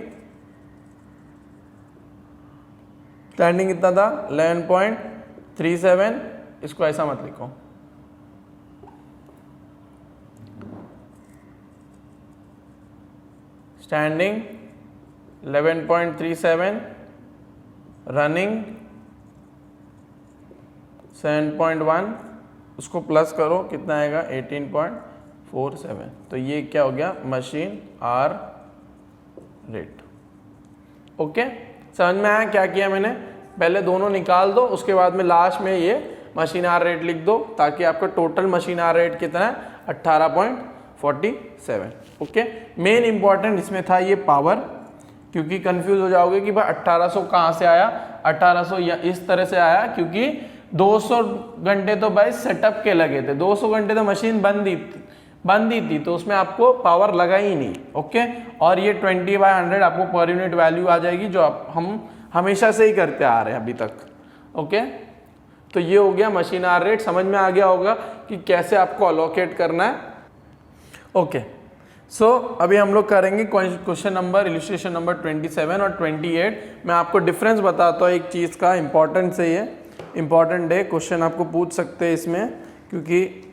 Speaker 1: कितना था 11.37, इसको ऐसा मत लिखो, स्टैंडिंग 11.37, रनिंग 7.1, उसको प्लस करो कितना आएगा 18.47। तो ये क्या हो गया, मशीन आर रेट, ओके। समझ में आया क्या किया मैंने, पहले दोनों निकाल दो, उसके बाद में लास्ट में ये मशीन आर रेट लिख दो, ताकि आपका टोटल मशीन आर रेट कितना है 18.47, ओके। मेन इंपॉर्टेंट इसमें था ये पावर, क्योंकि कंफ्यूज हो जाओगे कि भाई 1800 कहाँ से आया, 1800 या इस तरह से आया, क्योंकि 200 घंटे तो भाई सेटअप के लगे थे, 200 घंटे तो मशीन बंद ही थी, तो उसमें आपको पावर लगा ही नहीं, ओके। और ये 20/100 आपको पर यूनिट वैल्यू आ जाएगी, जो हम हमेशा से ही करते आ रहे हैं अभी तक, ओके। तो ये हो गया मशीन आर रेट, समझ में आ गया होगा कि कैसे आपको अलोकेट करना है, ओके। सो अभी हम लोग करेंगे क्वेश्चन नंबर इलस्ट्रेशन नंबर 27 और 28। मैं आपको डिफरेंस बताता हूँ एक चीज़ का, इंपॉर्टेंट से ये इंपॉर्टेंट है, क्वेश्चन आपको पूछ सकते हैं इसमें, क्योंकि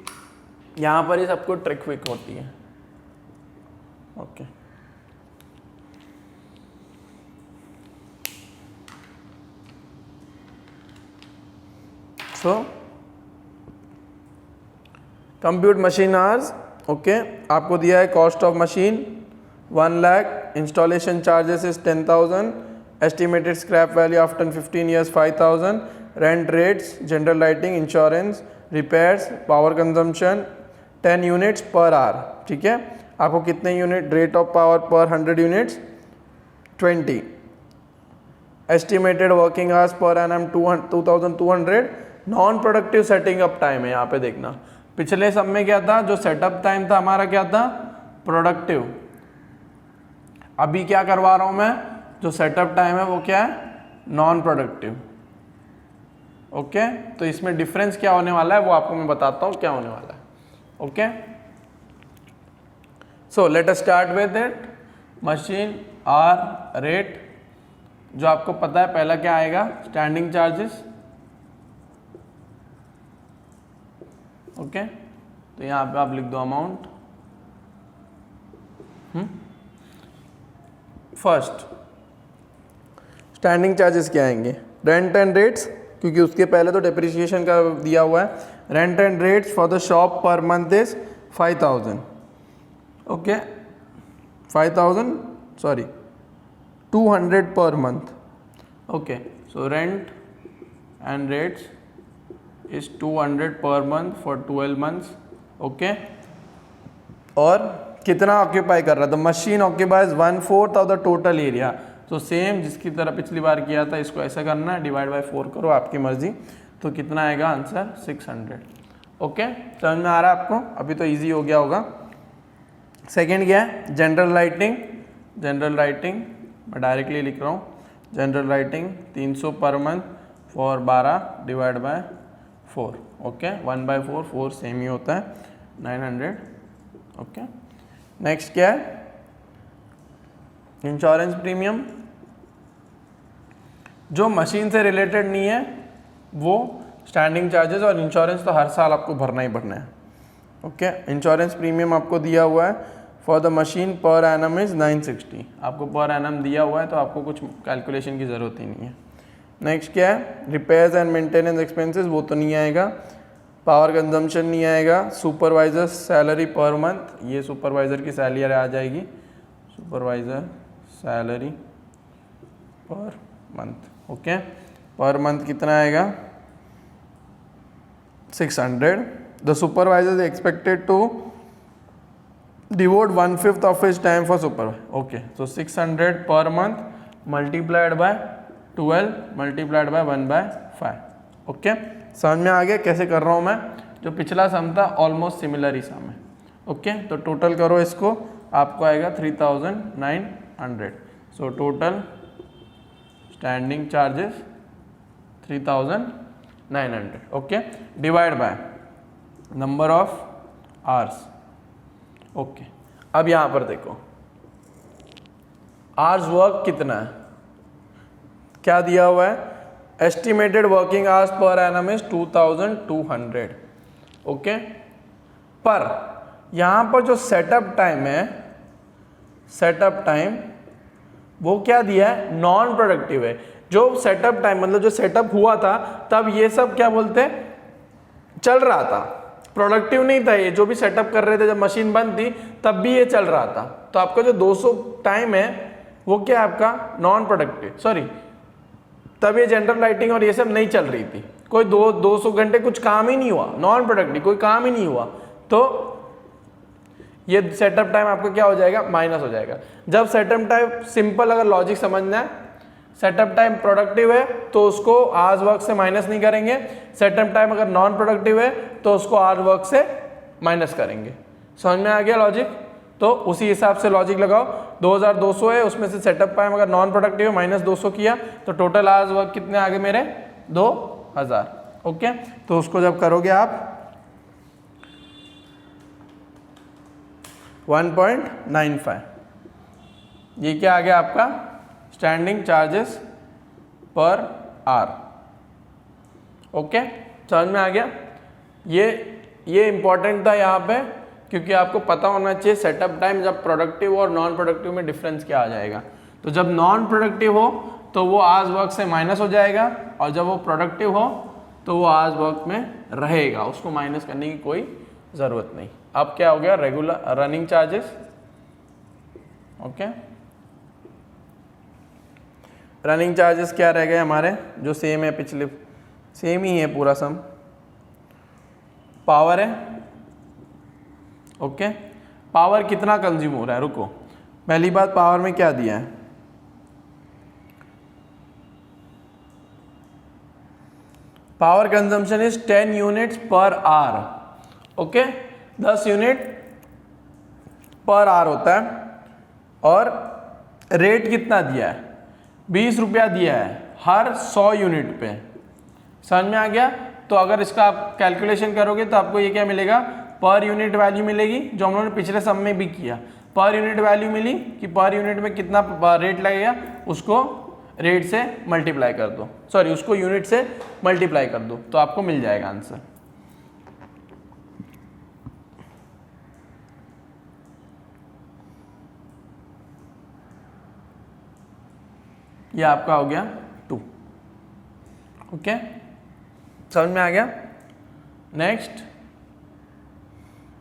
Speaker 1: यहाँ पर ही सबको ट्रिक विक होती है, ओके। सो कंप्यूट मशीन आवर्स, ओके। आपको दिया है cost of machine 1 lakh, installation charges is 10,000, estimated scrap value after 15 years 5,000, rent rates, general lighting, insurance, repairs, power consumption 10 units per hour, ठीक है। आपको कितने यूनिट, रेट ऑफ पावर पर 100 units 20, estimated working hours per annum 2200, non productive setting up time है, यहाँ पे देखना। पिछले सब में क्या था, जो सेटअप टाइम था हमारा क्या था, प्रोडक्टिव। अभी क्या करवा रहा हूं मैं, जो सेटअप टाइम है वो क्या है, नॉन प्रोडक्टिव, ओके तो इसमें डिफरेंस क्या होने वाला है वो आपको मैं बताता हूँ क्या होने वाला है. Okay so let us start with it. Machine hour rate, जो आपको पता है पहला क्या आएगा, स्टैंडिंग चार्जेस. ओके तो यहाँ पे आप लिख दो अमाउंट. फर्स्ट स्टैंडिंग चार्जेस क्या आएंगे, रेंट एंड रेट्स, क्योंकि उसके पहले तो डेप्रिसिएशन का दिया हुआ है. Rent and rates for the shop per month is 5000. Okay 5000 sorry 200 पर month. Okay so rent and rates is 200 per month for 12 months. Okay और कितना ऑक्यूपाई कर रहा था, machine occupies 1/4 of the total area. तो सेम जिसकी तरह पिछली बार किया था इसको ऐसा करना है, डिवाइड बाय 4 करो, आपकी मर्जी. तो कितना आएगा आंसर 600. ओके समझ में आ रहा है आपको, अभी तो इजी हो गया होगा. सेकेंड क्या है, जनरल लाइटिंग. जनरल लाइटिंग मैं डायरेक्टली लिख रहा हूँ, general lighting 300 per month for 12 divide by 4. Okay 1/4 4 same ही होता है 900. ओके नेक्स्ट क्या है, इंश्योरेंस प्रीमियम. जो मशीन से रिलेटेड नहीं है वो स्टैंडिंग चार्जेस, और इंश्योरेंस तो हर साल आपको भरना ही भरना है. ओके इंश्योरेंस प्रीमियम आपको दिया हुआ है for the machine per annum is 960. आपको पर एनम दिया हुआ है तो आपको कुछ कैलकुलेशन की ज़रूरत ही नहीं है. नेक्स्ट क्या है, रिपेयर्स एंड मेंटेनेंस एक्सपेंसेस, वो तो नहीं आएगा. पावर कंजम्पशन नहीं आएगा. सुपरवाइजर सैलरी पर मंथ, ये सुपरवाइजर की सैलरी आ जाएगी. Supervisor salary per month. Okay per month कितना आएगा 600. The supervisor is expected to devote 1/5 of his time for supervisor. Okay so 600 per month multiplied by 12 multiplied by 1/5. Okay समझ में आ गया कैसे कर रहा हूँ मैं. जो पिछला सम था ऑलमोस्ट सिमिलर ही सम है. ओके तो टोटल करो इसको, आपको आएगा 3900. So total standing charges 3900. Okay divide by number of hours. Okay अब यहाँ पर देखो आवर्स वर्क कितना है, क्या दिया हुआ है, estimated working hours per annum is 2200. Okay पर यहाँ पर जो सेटअप टाइम है, सेटअप टाइम वो क्या दिया है, नॉन प्रोडक्टिव है. जो सेटअप टाइम मतलब जो सेटअप हुआ था तब ये सब क्या बोलते हैं चल रहा था, प्रोडक्टिव नहीं था. ये जो भी सेटअप कर रहे थे जब मशीन बंद थी तब भी ये चल रहा था. तो आपका जो 200 टाइम है वो क्या है आपका नॉन प्रोडक्टिव, सॉरी तब ये जनरल लाइटिंग और ये सब नहीं चल रही थी. कोई 200 घंटे कुछ काम ही नहीं हुआ, नॉन प्रोडक्टिव कोई काम ही नहीं हुआ. तो ये सेटअप टाइम आपका क्या हो जाएगा, माइनस हो जाएगा. जब सेटअप टाइम सिंपल अगर लॉजिक समझना है, सेटअप टाइम प्रोडक्टिव है तो उसको आवर्स वर्क से माइनस नहीं करेंगे. सेटअप टाइम अगर नॉन प्रोडक्टिव है तो उसको आवर्स वर्क से माइनस करेंगे. समझ में आ गया लॉजिक. तो उसी हिसाब से लॉजिक लगाओ. 2200 है, उसमें से सेटअप टाइम अगर नॉन प्रोडक्टिव है माइनस 200 किया तो टोटल आवर्स वर्क कितने आ गए मेरे 2000. ओके तो उसको जब करोगे आप 1.95, ये क्या आ गया आपका standing charges per hour. Okay समझ में आ गया. ये इंपॉर्टेंट था यहाँ पे क्योंकि आपको पता होना चाहिए सेटअप टाइम जब प्रोडक्टिव और नॉन प्रोडक्टिव में डिफरेंस क्या आ जाएगा. तो जब नॉन प्रोडक्टिव हो तो वो आवर्स वर्क से माइनस हो जाएगा, और जब वो प्रोडक्टिव हो तो वो आवर्स वर्क में रहेगा, उसको माइनस करने की कोई ज़रूरत नहीं. अब क्या हो गया, regular running charges. Okay running charges क्या रह गए हमारे, जो सेम है पिछले, सेम ही है पूरा सम. पावर है. ओके पावर कितना कंज्यूम हो रहा है, रुको पहली बात पावर में क्या दिया है, power consumption is 10 units per hour. Okay 10 unit per hour होता है. और रेट कितना दिया है, 20 रुपया दिया है हर 100 यूनिट पे. समझ में आ गया। तो अगर इसका आप कैलकुलेशन करोगे तो आपको ये क्या मिलेगा, पर यूनिट वैल्यू मिलेगी, जो हम लोगों ने पिछले सम में भी किया। पर यूनिट वैल्यू मिली कि पर यूनिट में कितना रेट लगेगा, उसको रेट से मल्टीप्लाई कर दो, सॉरी उसको यूनिट से मल्टीप्लाई कर दो, तो आपको मिल जाएगा आंसर। ये आपका हो गया 2। ओके, समझ में आ गया। नेक्स्ट,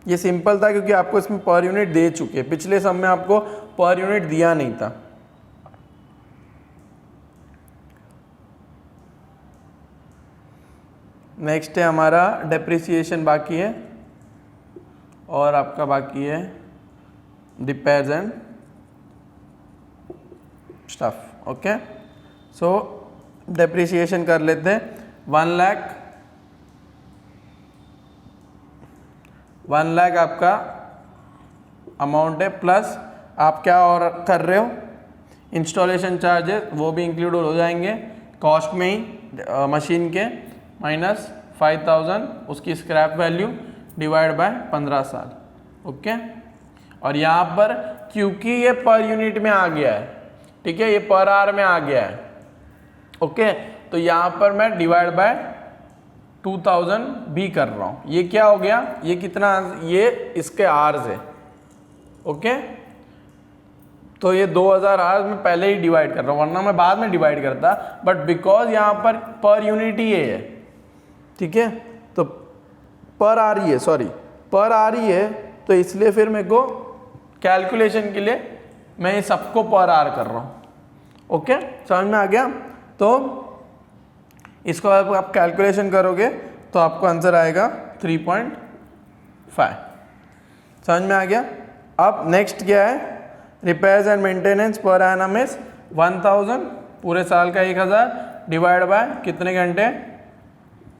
Speaker 1: ये सिंपल था क्योंकि आपको इसमें पर यूनिट दे चुके, पिछले सम में आपको पर यूनिट दिया नहीं था। नेक्स्ट है हमारा डेप्रिसिएशन बाकी है, और आपका बाकी है repairs and stuff. Okay, so depreciation कर लेते हैं। 1 लाख आपका अमाउंट है, प्लस आप क्या और कर रहे हो, इंस्टॉलेशन चार्जेस वो भी इंक्लूड हो जाएंगे कॉस्ट में ही, मशीन के माइनस 5000 उसकी स्क्रैप वैल्यू डिवाइड बाय 15 साल। ओके, और यहाँ पर क्योंकि ये पर यूनिट में आ गया है, ठीक है, ये पर आवर में आ गया है। ओके, तो यहाँ पर मैं डिवाइड बाय 2000 भी कर रहा हूँ। ये क्या हो गया, ये कितना, ये इसके आवर्स है। ओके, तो ये 2000 आवर्स में पहले ही डिवाइड कर रहा हूँ, वरना मैं बाद में डिवाइड करता, बट बिकॉज यहाँ पर यूनिट ही है, ठीक है, तो पर आ रही है, सॉरी पर आ रही है, तो इसलिए फिर मेरे को कैलकुलेशन के लिए मैं ये सबको पर आवर कर रहा हूँ। ओके, समझ में आ गया। तो इसको आप कैलकुलेशन करोगे तो आपको आंसर आएगा 3.5। समझ में आ गया। अब नेक्स्ट क्या है, repairs and maintenance per annum is 1000, पूरे साल का 1000 डिवाइड बाय कितने घंटे,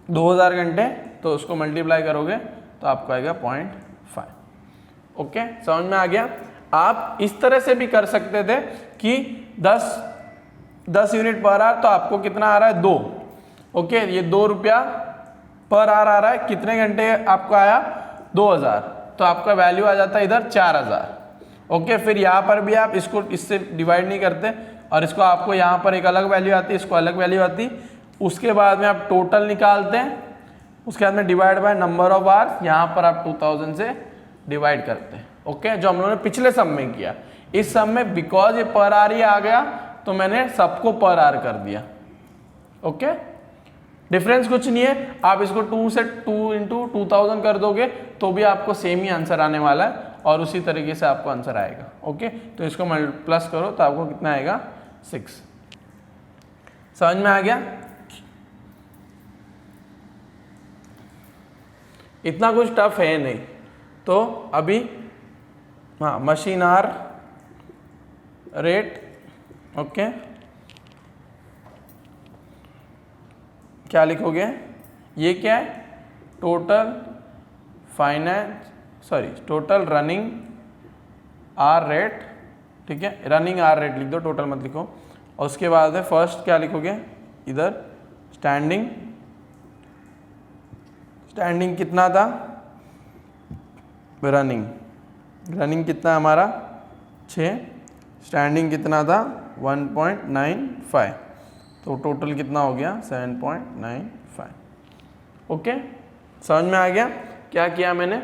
Speaker 1: 2000 घंटे, तो उसको मल्टीप्लाई करोगे तो आपको आएगा 0.5। ओके, समझ में आ गया। आप इस तरह से भी कर सकते थे कि 10 यूनिट पर आवर, तो आपको कितना आ रहा है, 2। ओके, ये 2 रुपया पर आवर आ रहा है, कितने घंटे आपको आया, 2000, तो आपका वैल्यू आ जाता है इधर 4000। ओके, फिर यहाँ पर भी आप इसको इससे डिवाइड नहीं करते, और इसको आपको यहाँ पर एक अलग वैल्यू आती है, इसको अलग वैल्यू आती, उसके बाद में आप टोटल निकालते हैं, उसके बाद में divide by number of hours, यहाँ पर आप 2000 से डिवाइड करते हैं। ओके, जो हम लोगों ने पिछले सम में किया। इस सम में बिकॉज ये पर आवर ही आ गया, तो मैंने सबको पर आवर कर दिया। ओके, डिफरेंस कुछ नहीं है, आप इसको 2 से 2 इंटू 2000 कर दोगे तो भी आपको सेम ही आंसर आने वाला है, और उसी तरीके से आपको आंसर आएगा। ओके, तो इसको प्लस करो तो आपको कितना आएगा, 6। समझ में आ गया। इतना कुछ टफ है नहीं। तो अभी हाँ, मशीन आर रेट, ओके, क्या लिखोगे, ये क्या है, total total running hour rate, ठीक है, रनिंग आर रेट लिख दो, टोटल मत लिखो। और उसके बाद है फर्स्ट क्या लिखोगे, इधर स्टैंडिंग कितना था, रनिंग कितना हमारा 6, स्टैंडिंग कितना था 1.95, तो टोटल कितना हो गया 7.95। ओके, समझ में आ गया क्या किया मैंने,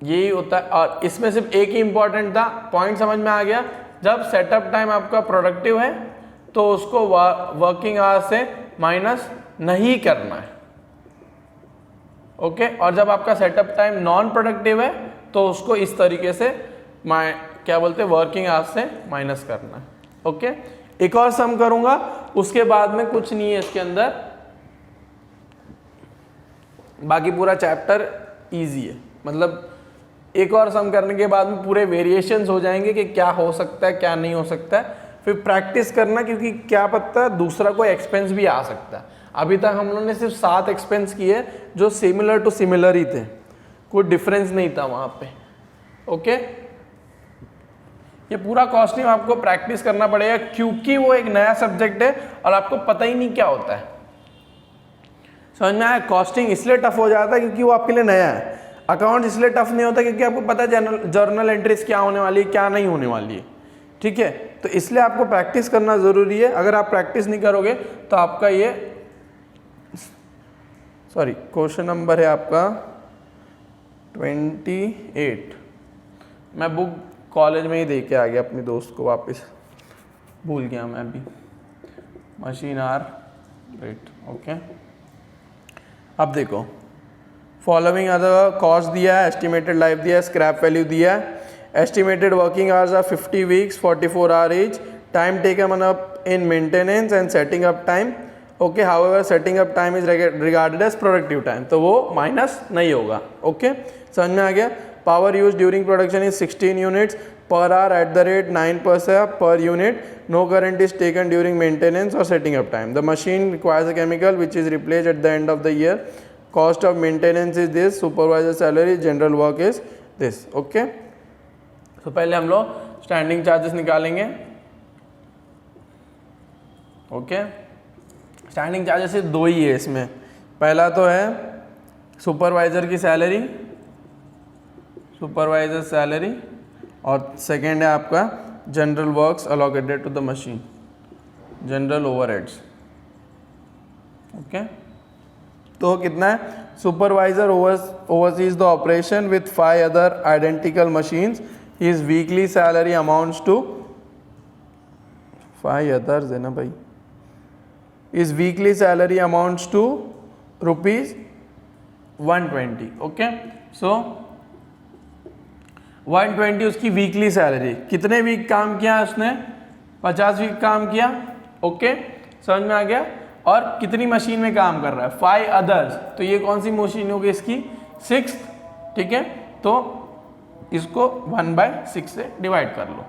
Speaker 1: यही होता है। और इसमें सिर्फ एक ही इंपॉर्टेंट था पॉइंट, समझ में आ गया, जब सेटअप टाइम आपका प्रोडक्टिव है तो उसको वर्किंग आवर से माइनस नहीं करना है। ओके, और जब आपका सेटअप टाइम नॉन प्रोडक्टिव है तो उसको इस तरीके से क्या बोलते हैं, वर्किंग आवर्स से माइनस करना है। ओके, एक और सम करूंगा, उसके बाद में कुछ नहीं है इसके अंदर, बाकी पूरा चैप्टर इजी है। मतलब एक और सम करने के बाद में पूरे वेरिएशंस हो जाएंगे कि क्या हो सकता है क्या नहीं हो सकता है, फिर प्रैक्टिस करना, क्योंकि क्या पता दूसरा कोई एक्सपेंस भी आ सकता है। अभी तक हम लोगों ने सिर्फ 7 एक्सपेंस किए जो सिमिलर टू सिमिलर ही थे, कोई डिफरेंस नहीं था वहाँ पे। ओके, ये पूरा कॉस्टिंग आपको प्रैक्टिस करना पड़ेगा, क्योंकि वो एक नया सब्जेक्ट है और आपको पता ही नहीं क्या होता है। समझ में आया? कॉस्टिंग इसलिए टफ हो जाता है क्योंकि वो आपके लिए नया है। अकाउंट इसलिए टफ नहीं होता क्योंकि आपको पता है जर्नल एंट्रीज क्या होने वाली है, क्या नहीं होने वाली है। ठीक है, तो इसलिए आपको प्रैक्टिस करना ज़रूरी है। अगर आप प्रैक्टिस नहीं करोगे तो आपका ये क्वेश्चन नंबर है आपका 28। मैं बुक कॉलेज में ही दे के आ गया अपने दोस्त को, वापस भूल गया मैं अभी। Machine hour rate, okay. अब देखो, फॉलोइंग अदर कॉस्ट दिया है, एस्टिमेटेड लाइफ दिया है, स्क्रैप वैल्यू दिया है। Estimated working hours are 50 weeks, 44 hour each. Time taken up in maintenance and setting up time, okay. However setting up time is regarded as productive time, तो वो minus नहीं होगा। Okay, समझ में आ गया? Power use during production is 16 units per hour at the rate 9 paisa per unit. No current is taken during maintenance or setting up time. The machine requires a chemical which is replaced at the end of the year. Cost of maintenance is this, supervisor salary, general work is this. Okay, तो पहले हम लोग standing charges निकालेंगे। Okay, standing charges सिर्फ दो ही है इसमें। पहला तो है सुपरवाइजर की सैलरी, सुपरवाइजर सैलरी, और सेकेंड है आपका general works allocated to the machine, general overheads. Okay, तो कितना है? Supervisor oversees the operation with 5 other identical machines. His weekly salary amounts to 5 others है ना भाई, his weekly salary amounts to ₹120। Okay, so 120 उसकी weekly salary. कितने week काम किया उसने? 50 वीक काम किया। ओके, समझ में आ गया? और कितनी मशीन में काम कर रहा है? 5 अदर्स। तो ये कौन सी मशीन होगी इसकी? 6। ठीक है, तो इसको 1/6 से डिवाइड कर लो।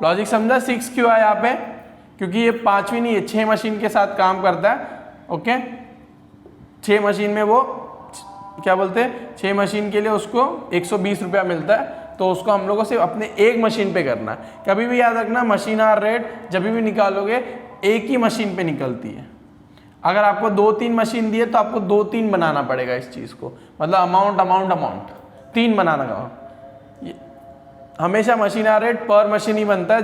Speaker 1: लॉजिक समझा? 6 क्यों आया यहाँ पे? क्योंकि ये 5वीं नहीं है, 6 मशीन के साथ काम करता है। ओके, 6 मशीन में वो क्या बोलते हैं, 6 मशीन के लिए उसको 120 रुपया मिलता है, तो उसको हम लोगों को सिर्फ अपने एक मशीन पे करना है। कभी भी याद रखना, मशीन आर रेट जब भी निकालोगे एक ही मशीन पे निकलती है। अगर आपको 2-3 मशीन दिए तो आपको 2-3 बनाना पड़ेगा इस चीज़ को, मतलब अमाउंट 3 बनाना का। हमेशा मशीन आर रेट पर मशीन ही बनता है,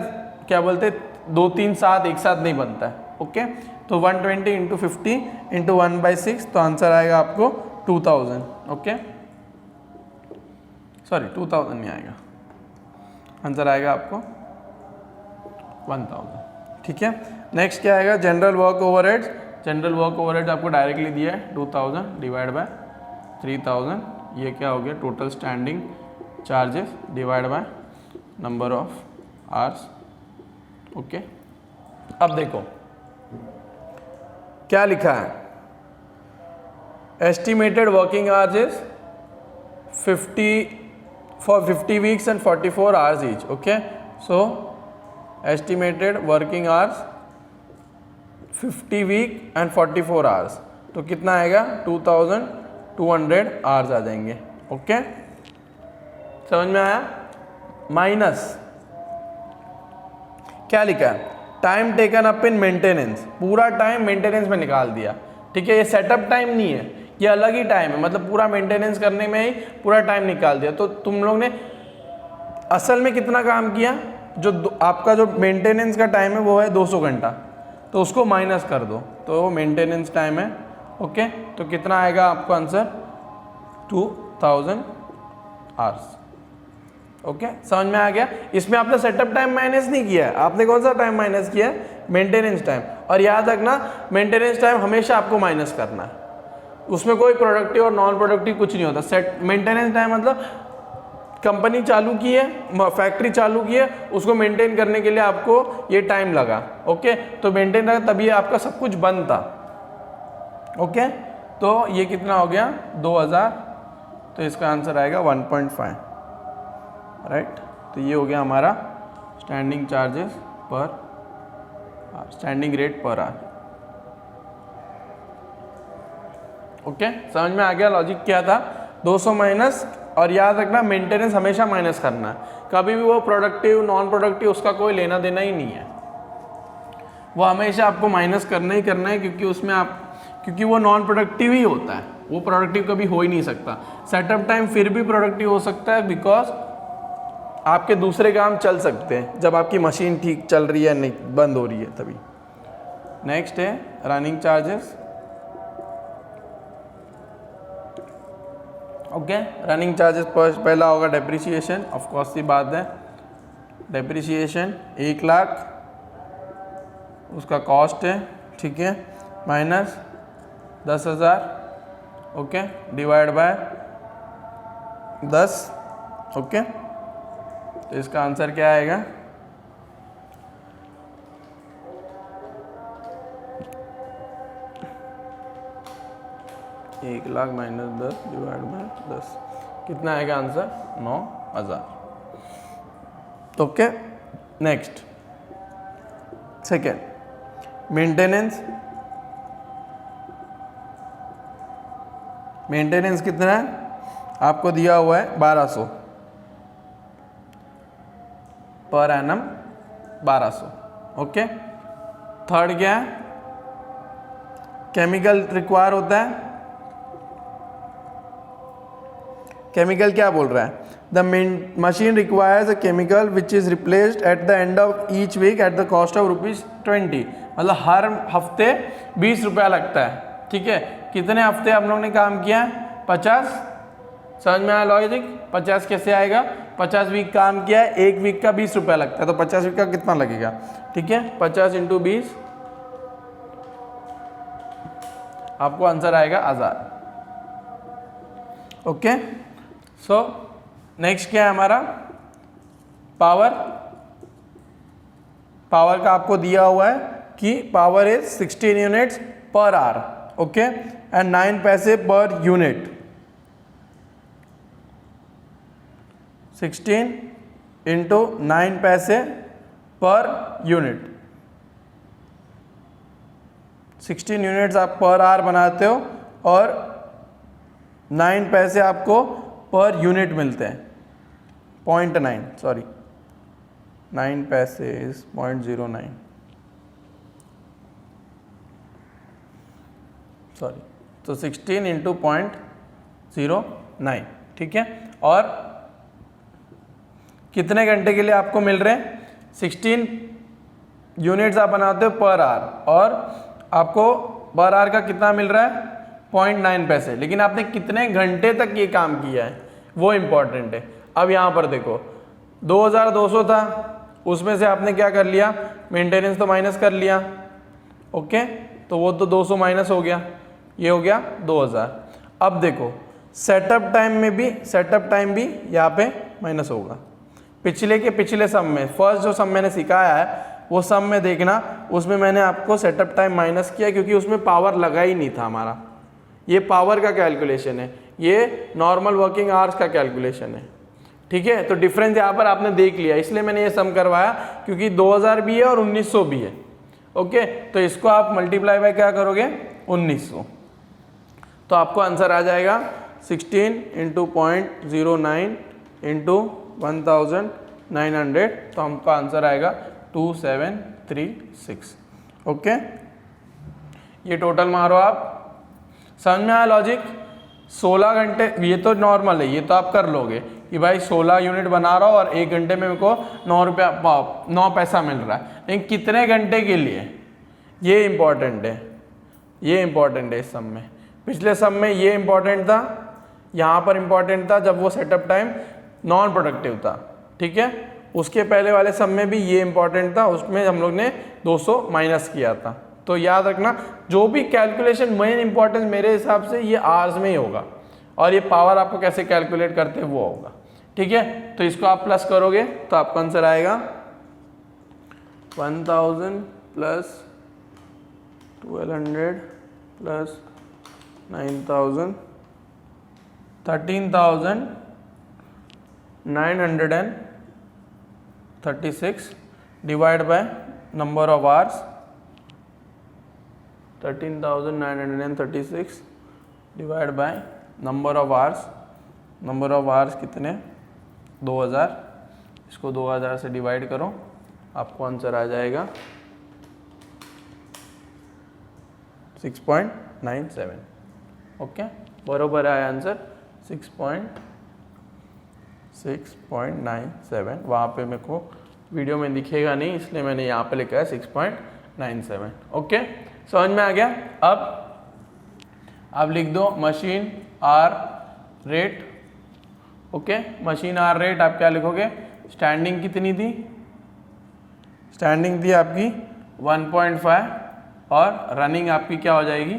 Speaker 1: क्या बोलते 2-3 साथ एक साथ नहीं बनता है। ओके, तो 120 × 50 × 1/6, तो आंसर आएगा आपको 2000। ओके, सॉरी 2000 नहीं आएगा, आंसर आएगा आपको 1000। ठीक है, नेक्स्ट क्या आएगा? General work overheads. General work overheads आपको डायरेक्टली दिया है 2000 डिवाइड बाय 3000। ये क्या हो गया? Total standing charges divide by number of hours. Okay, अब देखो क्या लिखा है? Estimated working hours is 50 weeks and 44 hours each. Okay, so estimated working hours 50 week and 44 hours, तो कितना आएगा? 2200 hours आ जाएंगे। ओके, समझ में आया? माइनस क्या लिखा है? Time taken up in maintenance, पूरा टाइम मेंटेनेंस में निकाल दिया। ठीक है, ये सेटअप टाइम नहीं है, ये अलग ही टाइम है, मतलब पूरा मेंटेनेंस करने में ही पूरा टाइम निकाल दिया। तो तुम लोग ने असल में कितना काम किया? जो आपका जो मेंटेनेंस का टाइम है वो है 200 घंटा, तो उसको माइनस कर दो, तो वो मेंटेनेंस टाइम है। ओके, तो कितना आएगा आपको आंसर? 2000 आवर्स। ओके, समझ में आ गया? इसमें आपने सेटअप टाइम माइनस नहीं किया है, आपने कौन सा टाइम माइनस किया है? Maintenance time. और याद रखना, मेंटेनेंस टाइम हमेशा आपको माइनस करना है, उसमें कोई प्रोडक्टिव और नॉन प्रोडक्टिव कुछ नहीं होता। सेट मेंटेनेंस टाइम मतलब कंपनी चालू की है, फैक्ट्री चालू की है, उसको मेंटेन करने के लिए आपको ये टाइम लगा। ओके, तो मेंटेन रहा तभी आपका सब कुछ बंद था। ओके, तो ये कितना हो गया? 2000, तो इसका आंसर आएगा 1.5। राइट, तो ये हो गया हमारा स्टैंडिंग चार्जेस पर standing rate per hour. Okay, समझ में आ गया लॉजिक क्या था? 200 माइनस और याद रखना मेंटेनेंस हमेशा माइनस करना है, कभी भी वो प्रोडक्टिव नॉन प्रोडक्टिव उसका कोई लेना देना ही नहीं है, वो हमेशा आपको माइनस करना ही करना है, क्योंकि वो नॉन प्रोडक्टिव ही होता है, वो प्रोडक्टिव कभी हो ही नहीं सकता। सेटअप टाइम फिर भी प्रोडक्टिव हो सकता है बिकॉज आपके दूसरे काम चल सकते हैं जब आपकी मशीन ठीक चल रही है, नहीं बंद हो रही है तभी। नेक्स्ट है running charges. Okay, running charges पहला होगा डेप्रिसिएशन, ऑफ कोर्स की बात है, डेप्रिसिएशन 1 लाख उसका कॉस्ट है, ठीक है, minus 10,000, okay, divide by 10, okay, तो इसका आंसर क्या आएगा? एक लाख माइनस 10 डिवाइड बाय 10, कितना आएगा answer? 9,000। Okay, next second, maintenance. Maintenance कितना है? आपको दिया हुआ है 1200 पर एनम, 1200, ओके। थर्ड क्या है? केमिकल रिक्वायर होता है। केमिकल क्या बोल रहा है? The machine requires a chemical which is replaced at the end of each week at the cost of ₹20, मतलब हर हफ्ते 20 रुपया लगता है, ठीक है। कितने हफ्ते हम लोग ने काम किया? 50। समझ में आया लॉजिक? 50 कैसे आएगा? 50 वीक काम किया है, एक वीक का 20 रुपया लगता है, तो 50 वीक का कितना लगेगा? ठीक है, 50 × 20, आपको आंसर आएगा 1000। ओके, सो नेक्स्ट क्या है हमारा? पावर। पावर का आपको दिया हुआ है कि power is 16 units per hour, okay, and 9 पैसे पर यूनिट। 16 × 9 पैसे पर यूनिट। 16 यूनिट्स आप पर आवर बनाते हो और 9 पैसे आपको पर यूनिट मिलते हैं। 0.9, सॉरी, 9 पैसे इज 0.09, सॉरी, तो 16 × 0.09, ठीक है। और कितने घंटे के लिए आपको मिल रहे हैं? 16 यूनिट्स आप बनाते हो पर आवर, और आपको पर आवर का कितना मिल रहा है? 0.9 पैसे। लेकिन आपने कितने घंटे तक ये काम किया है वो इम्पॉर्टेंट है। अब यहाँ पर देखो 2200 था, उसमें से आपने क्या कर लिया? मेंटेनेंस तो माइनस कर लिया, ओके, तो वो तो 200 माइनस हो गया, ये हो गया 2000। अब देखो सेटअप टाइम भी यहाँ पे माइनस होगा। पिछले सम में, फर्स्ट जो सम मैंने सिखाया है वो सम में देखना, उसमें मैंने आपको सेटअप टाइम माइनस किया क्योंकि उसमें पावर लगा ही नहीं था हमारा। ये पावर का कैलकुलेशन है, ये नॉर्मल वर्किंग आवर्स का कैलकुलेशन है, ठीक है। तो डिफरेंस यहाँ पर आपने देख लिया, इसलिए मैंने ये सम करवाया क्योंकि 2000 भी है और 1900 भी है, ओके। तो इसको आप मल्टीप्लाई बाय क्या करोगे? 1900, तो आपको आंसर आ जाएगा 16 × 0.09 × 1900, तो हमका आंसर आएगा 2736, ओके। ये टोटल मारो आप। समझ में आया लॉजिक? 16 घंटे, ये तो नॉर्मल है, ये तो आप कर लोगे कि भाई 16 यूनिट बना रहा हूँ और 1 घंटे में मेरे को 9 पैसा मिल रहा है, लेकिन कितने घंटे के लिए? ये इम्पॉर्टेंट है, ये इम्पॉर्टेंट है इस सम में। पिछले सम में ये इम्पॉर्टेंट था, यहाँ पर इम्पॉर्टेंट था जब वो सेटअप टाइम नॉन प्रोडक्टिव था, ठीक है। उसके पहले वाले सम में भी ये इम्पॉर्टेंट था, उसमें हम लोग ने 200 माइनस किया था। तो याद रखना, जो भी कैलकुलेशन मेन इंपॉर्टेंस मेरे हिसाब से ये आवर्स में ही होगा, और ये पावर आपको कैसे कैलकुलेट करते हैं वो होगा, ठीक है। तो इसको आप प्लस करोगे तो आपका आंसर आएगा 1000 plus 1200 plus 9000, 13,936 divide by number of hours, 13,936 divide by number of hours, number of hours कितने, 2000, इसको 2000 से डिवाइड करो, आपको आंसर आ जाएगा 6.97। ओके, बरोबर है आंसर 6.97। वहाँ पे मेरे को वीडियो में दिखेगा नहीं, इसलिए मैंने यहाँ पे लिखा है 6.97। ओके, समझ में आ गया। अब आप लिख दो machine hour rate. Okay, machine hour rate आप क्या लिखोगे, स्टैंडिंग कितनी थी, स्टैंडिंग थी आपकी 1.5 और रनिंग आपकी क्या हो जाएगी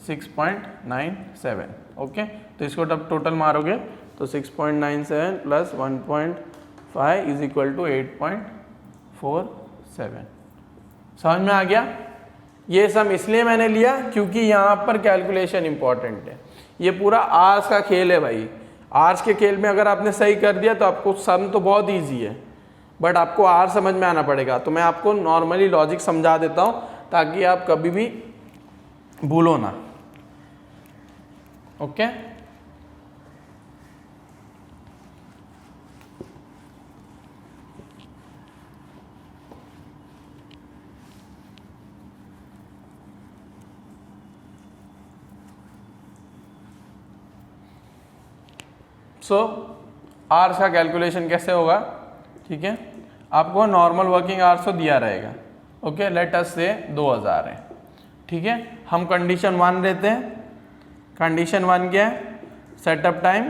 Speaker 1: 6.97। ओके, तो इसको तब टोटल मारोगे तो 6.97 प्लस 1.5 इज इक्वल टू 8.47। समझ में आ गया। ये सम इसलिए मैंने लिया क्योंकि यहाँ पर कैलकुलेशन इंपॉर्टेंट है। ये पूरा आर्स का खेल है भाई। आर्स के खेल में अगर आपने सही कर दिया तो आपको सम तो बहुत ईजी है, बट आपको आर समझ में आना पड़ेगा। तो मैं आपको नॉर्मली लॉजिक समझा देता हूँ ताकि आप कभी भी भूलो ना। ओके, सो आवर्स का कैलकुलेशन कैसे होगा, ठीक है। आपको नॉर्मल वर्किंग आवर्स तो दिया रहेगा। ओके, लेट अस से 2000 है, ठीक है। हम कंडीशन 1 लेते हैं। कंडीशन 1 क्या है, सेटअप टाइम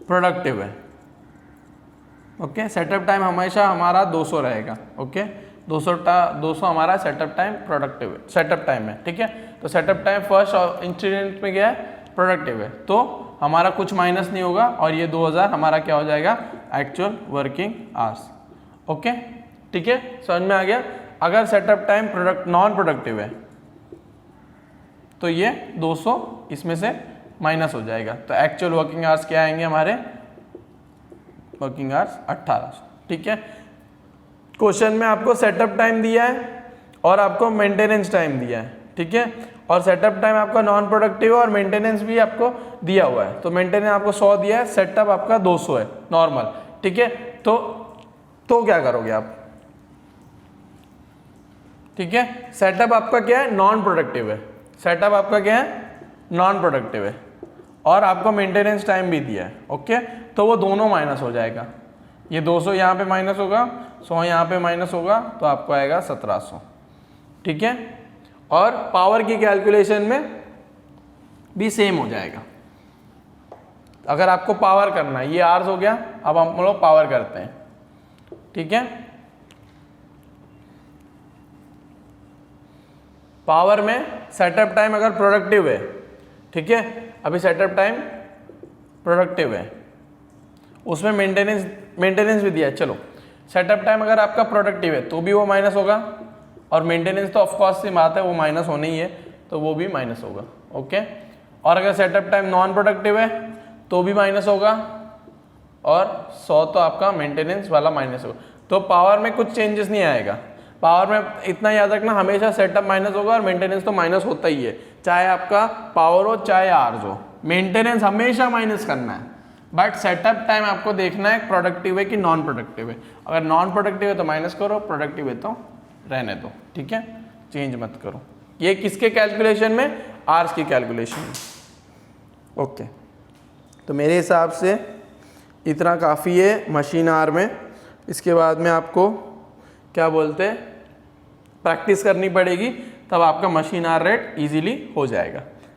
Speaker 1: प्रोडक्टिव है। ओके, सेटअप टाइम हमेशा हमारा 200 रहेगा। ओके, 200 हमारा सेटअप टाइम प्रोडक्टिव है, सेटअप टाइम है, ठीक है। तो सेटअप टाइम फर्स्ट इंस्टेंट में क्या है, प्रोडक्टिव है, तो हमारा कुछ माइनस नहीं होगा और ये 2000 हमारा क्या हो जाएगा, एक्चुअल वर्किंग आवर्स। ओके, ठीक है, समझ में आ गया। अगर सेटअप टाइम नॉन प्रोडक्टिव है तो ये 200 इसमें से माइनस हो जाएगा, तो एक्चुअल वर्किंग आवर्स क्या आएंगे हमारे, वर्किंग आवर्स 1800। ठीक है, क्वेश्चन में आपको सेटअप टाइम दिया है और आपको मेंटेनेंस टाइम दिया है, ठीक है। और सेटअप टाइम आपका नॉन प्रोडक्टिव है और मेंटेनेंस भी आपको दिया हुआ है। तो मेंटेनेंस आपको 100 दिया है, सेटअप आपका 200 है नॉर्मल, ठीक है। तो क्या करोगे आप, ठीक है। सेटअप आपका क्या है, नॉन प्रोडक्टिव है। सेटअप आपका क्या है, नॉन प्रोडक्टिव है और आपको मेंटेनेंस टाइम भी दिया है। ओके, तो वो दोनों माइनस हो जाएगा। ये 200 यहाँ पे माइनस होगा, 100 यहाँ पे माइनस होगा, तो आपको आएगा 1700, ठीक है। और पावर की कैलकुलेशन में भी सेम हो जाएगा। अगर आपको पावर करना है, ये आवर्स हो गया, अब हम लोग पावर करते हैं, ठीक है। पावर में सेटअप टाइम अगर प्रोडक्टिव है, ठीक है, अभी सेटअप टाइम प्रोडक्टिव है, उसमें मेंटेनेंस भी दिया है। चलो, सेटअप टाइम अगर आपका प्रोडक्टिव है तो भी वो माइनस होगा और मेंटेनेंस तो ऑफकोर्स सी बात है वो माइनस होना ही है, तो वो भी माइनस होगा। ओके, और अगर सेटअप टाइम नॉन प्रोडक्टिव है तो भी माइनस होगा और 100 तो आपका मेंटेनेंस वाला माइनस होगा। तो पावर में कुछ चेंजेस नहीं आएगा। पावर में इतना याद रखना, हमेशा सेटअप माइनस होगा और मेंटेनेंस तो माइनस होता ही है, चाहे आपका पावर हो चाहे आवर्स हो, मेंटेनेंस हमेशा माइनस करना है। बट सेटअप टाइम आपको देखना है प्रोडक्टिव है कि नॉन प्रोडक्टिव है। अगर नॉन प्रोडक्टिव है तो माइनस करो, प्रोडक्टिव है तो रहने दो, ठीक है, चेंज मत करो। ये किसके कैलकुलेशन में, आवर्स की कैलकुलेशन में। ओके, तो मेरे हिसाब से इतना काफ़ी है मशीन आवर में। इसके बाद में आपको क्या बोलते हैं, प्रैक्टिस करनी पड़ेगी, तब आपका मशीन आवर रेट इजीली हो जाएगा।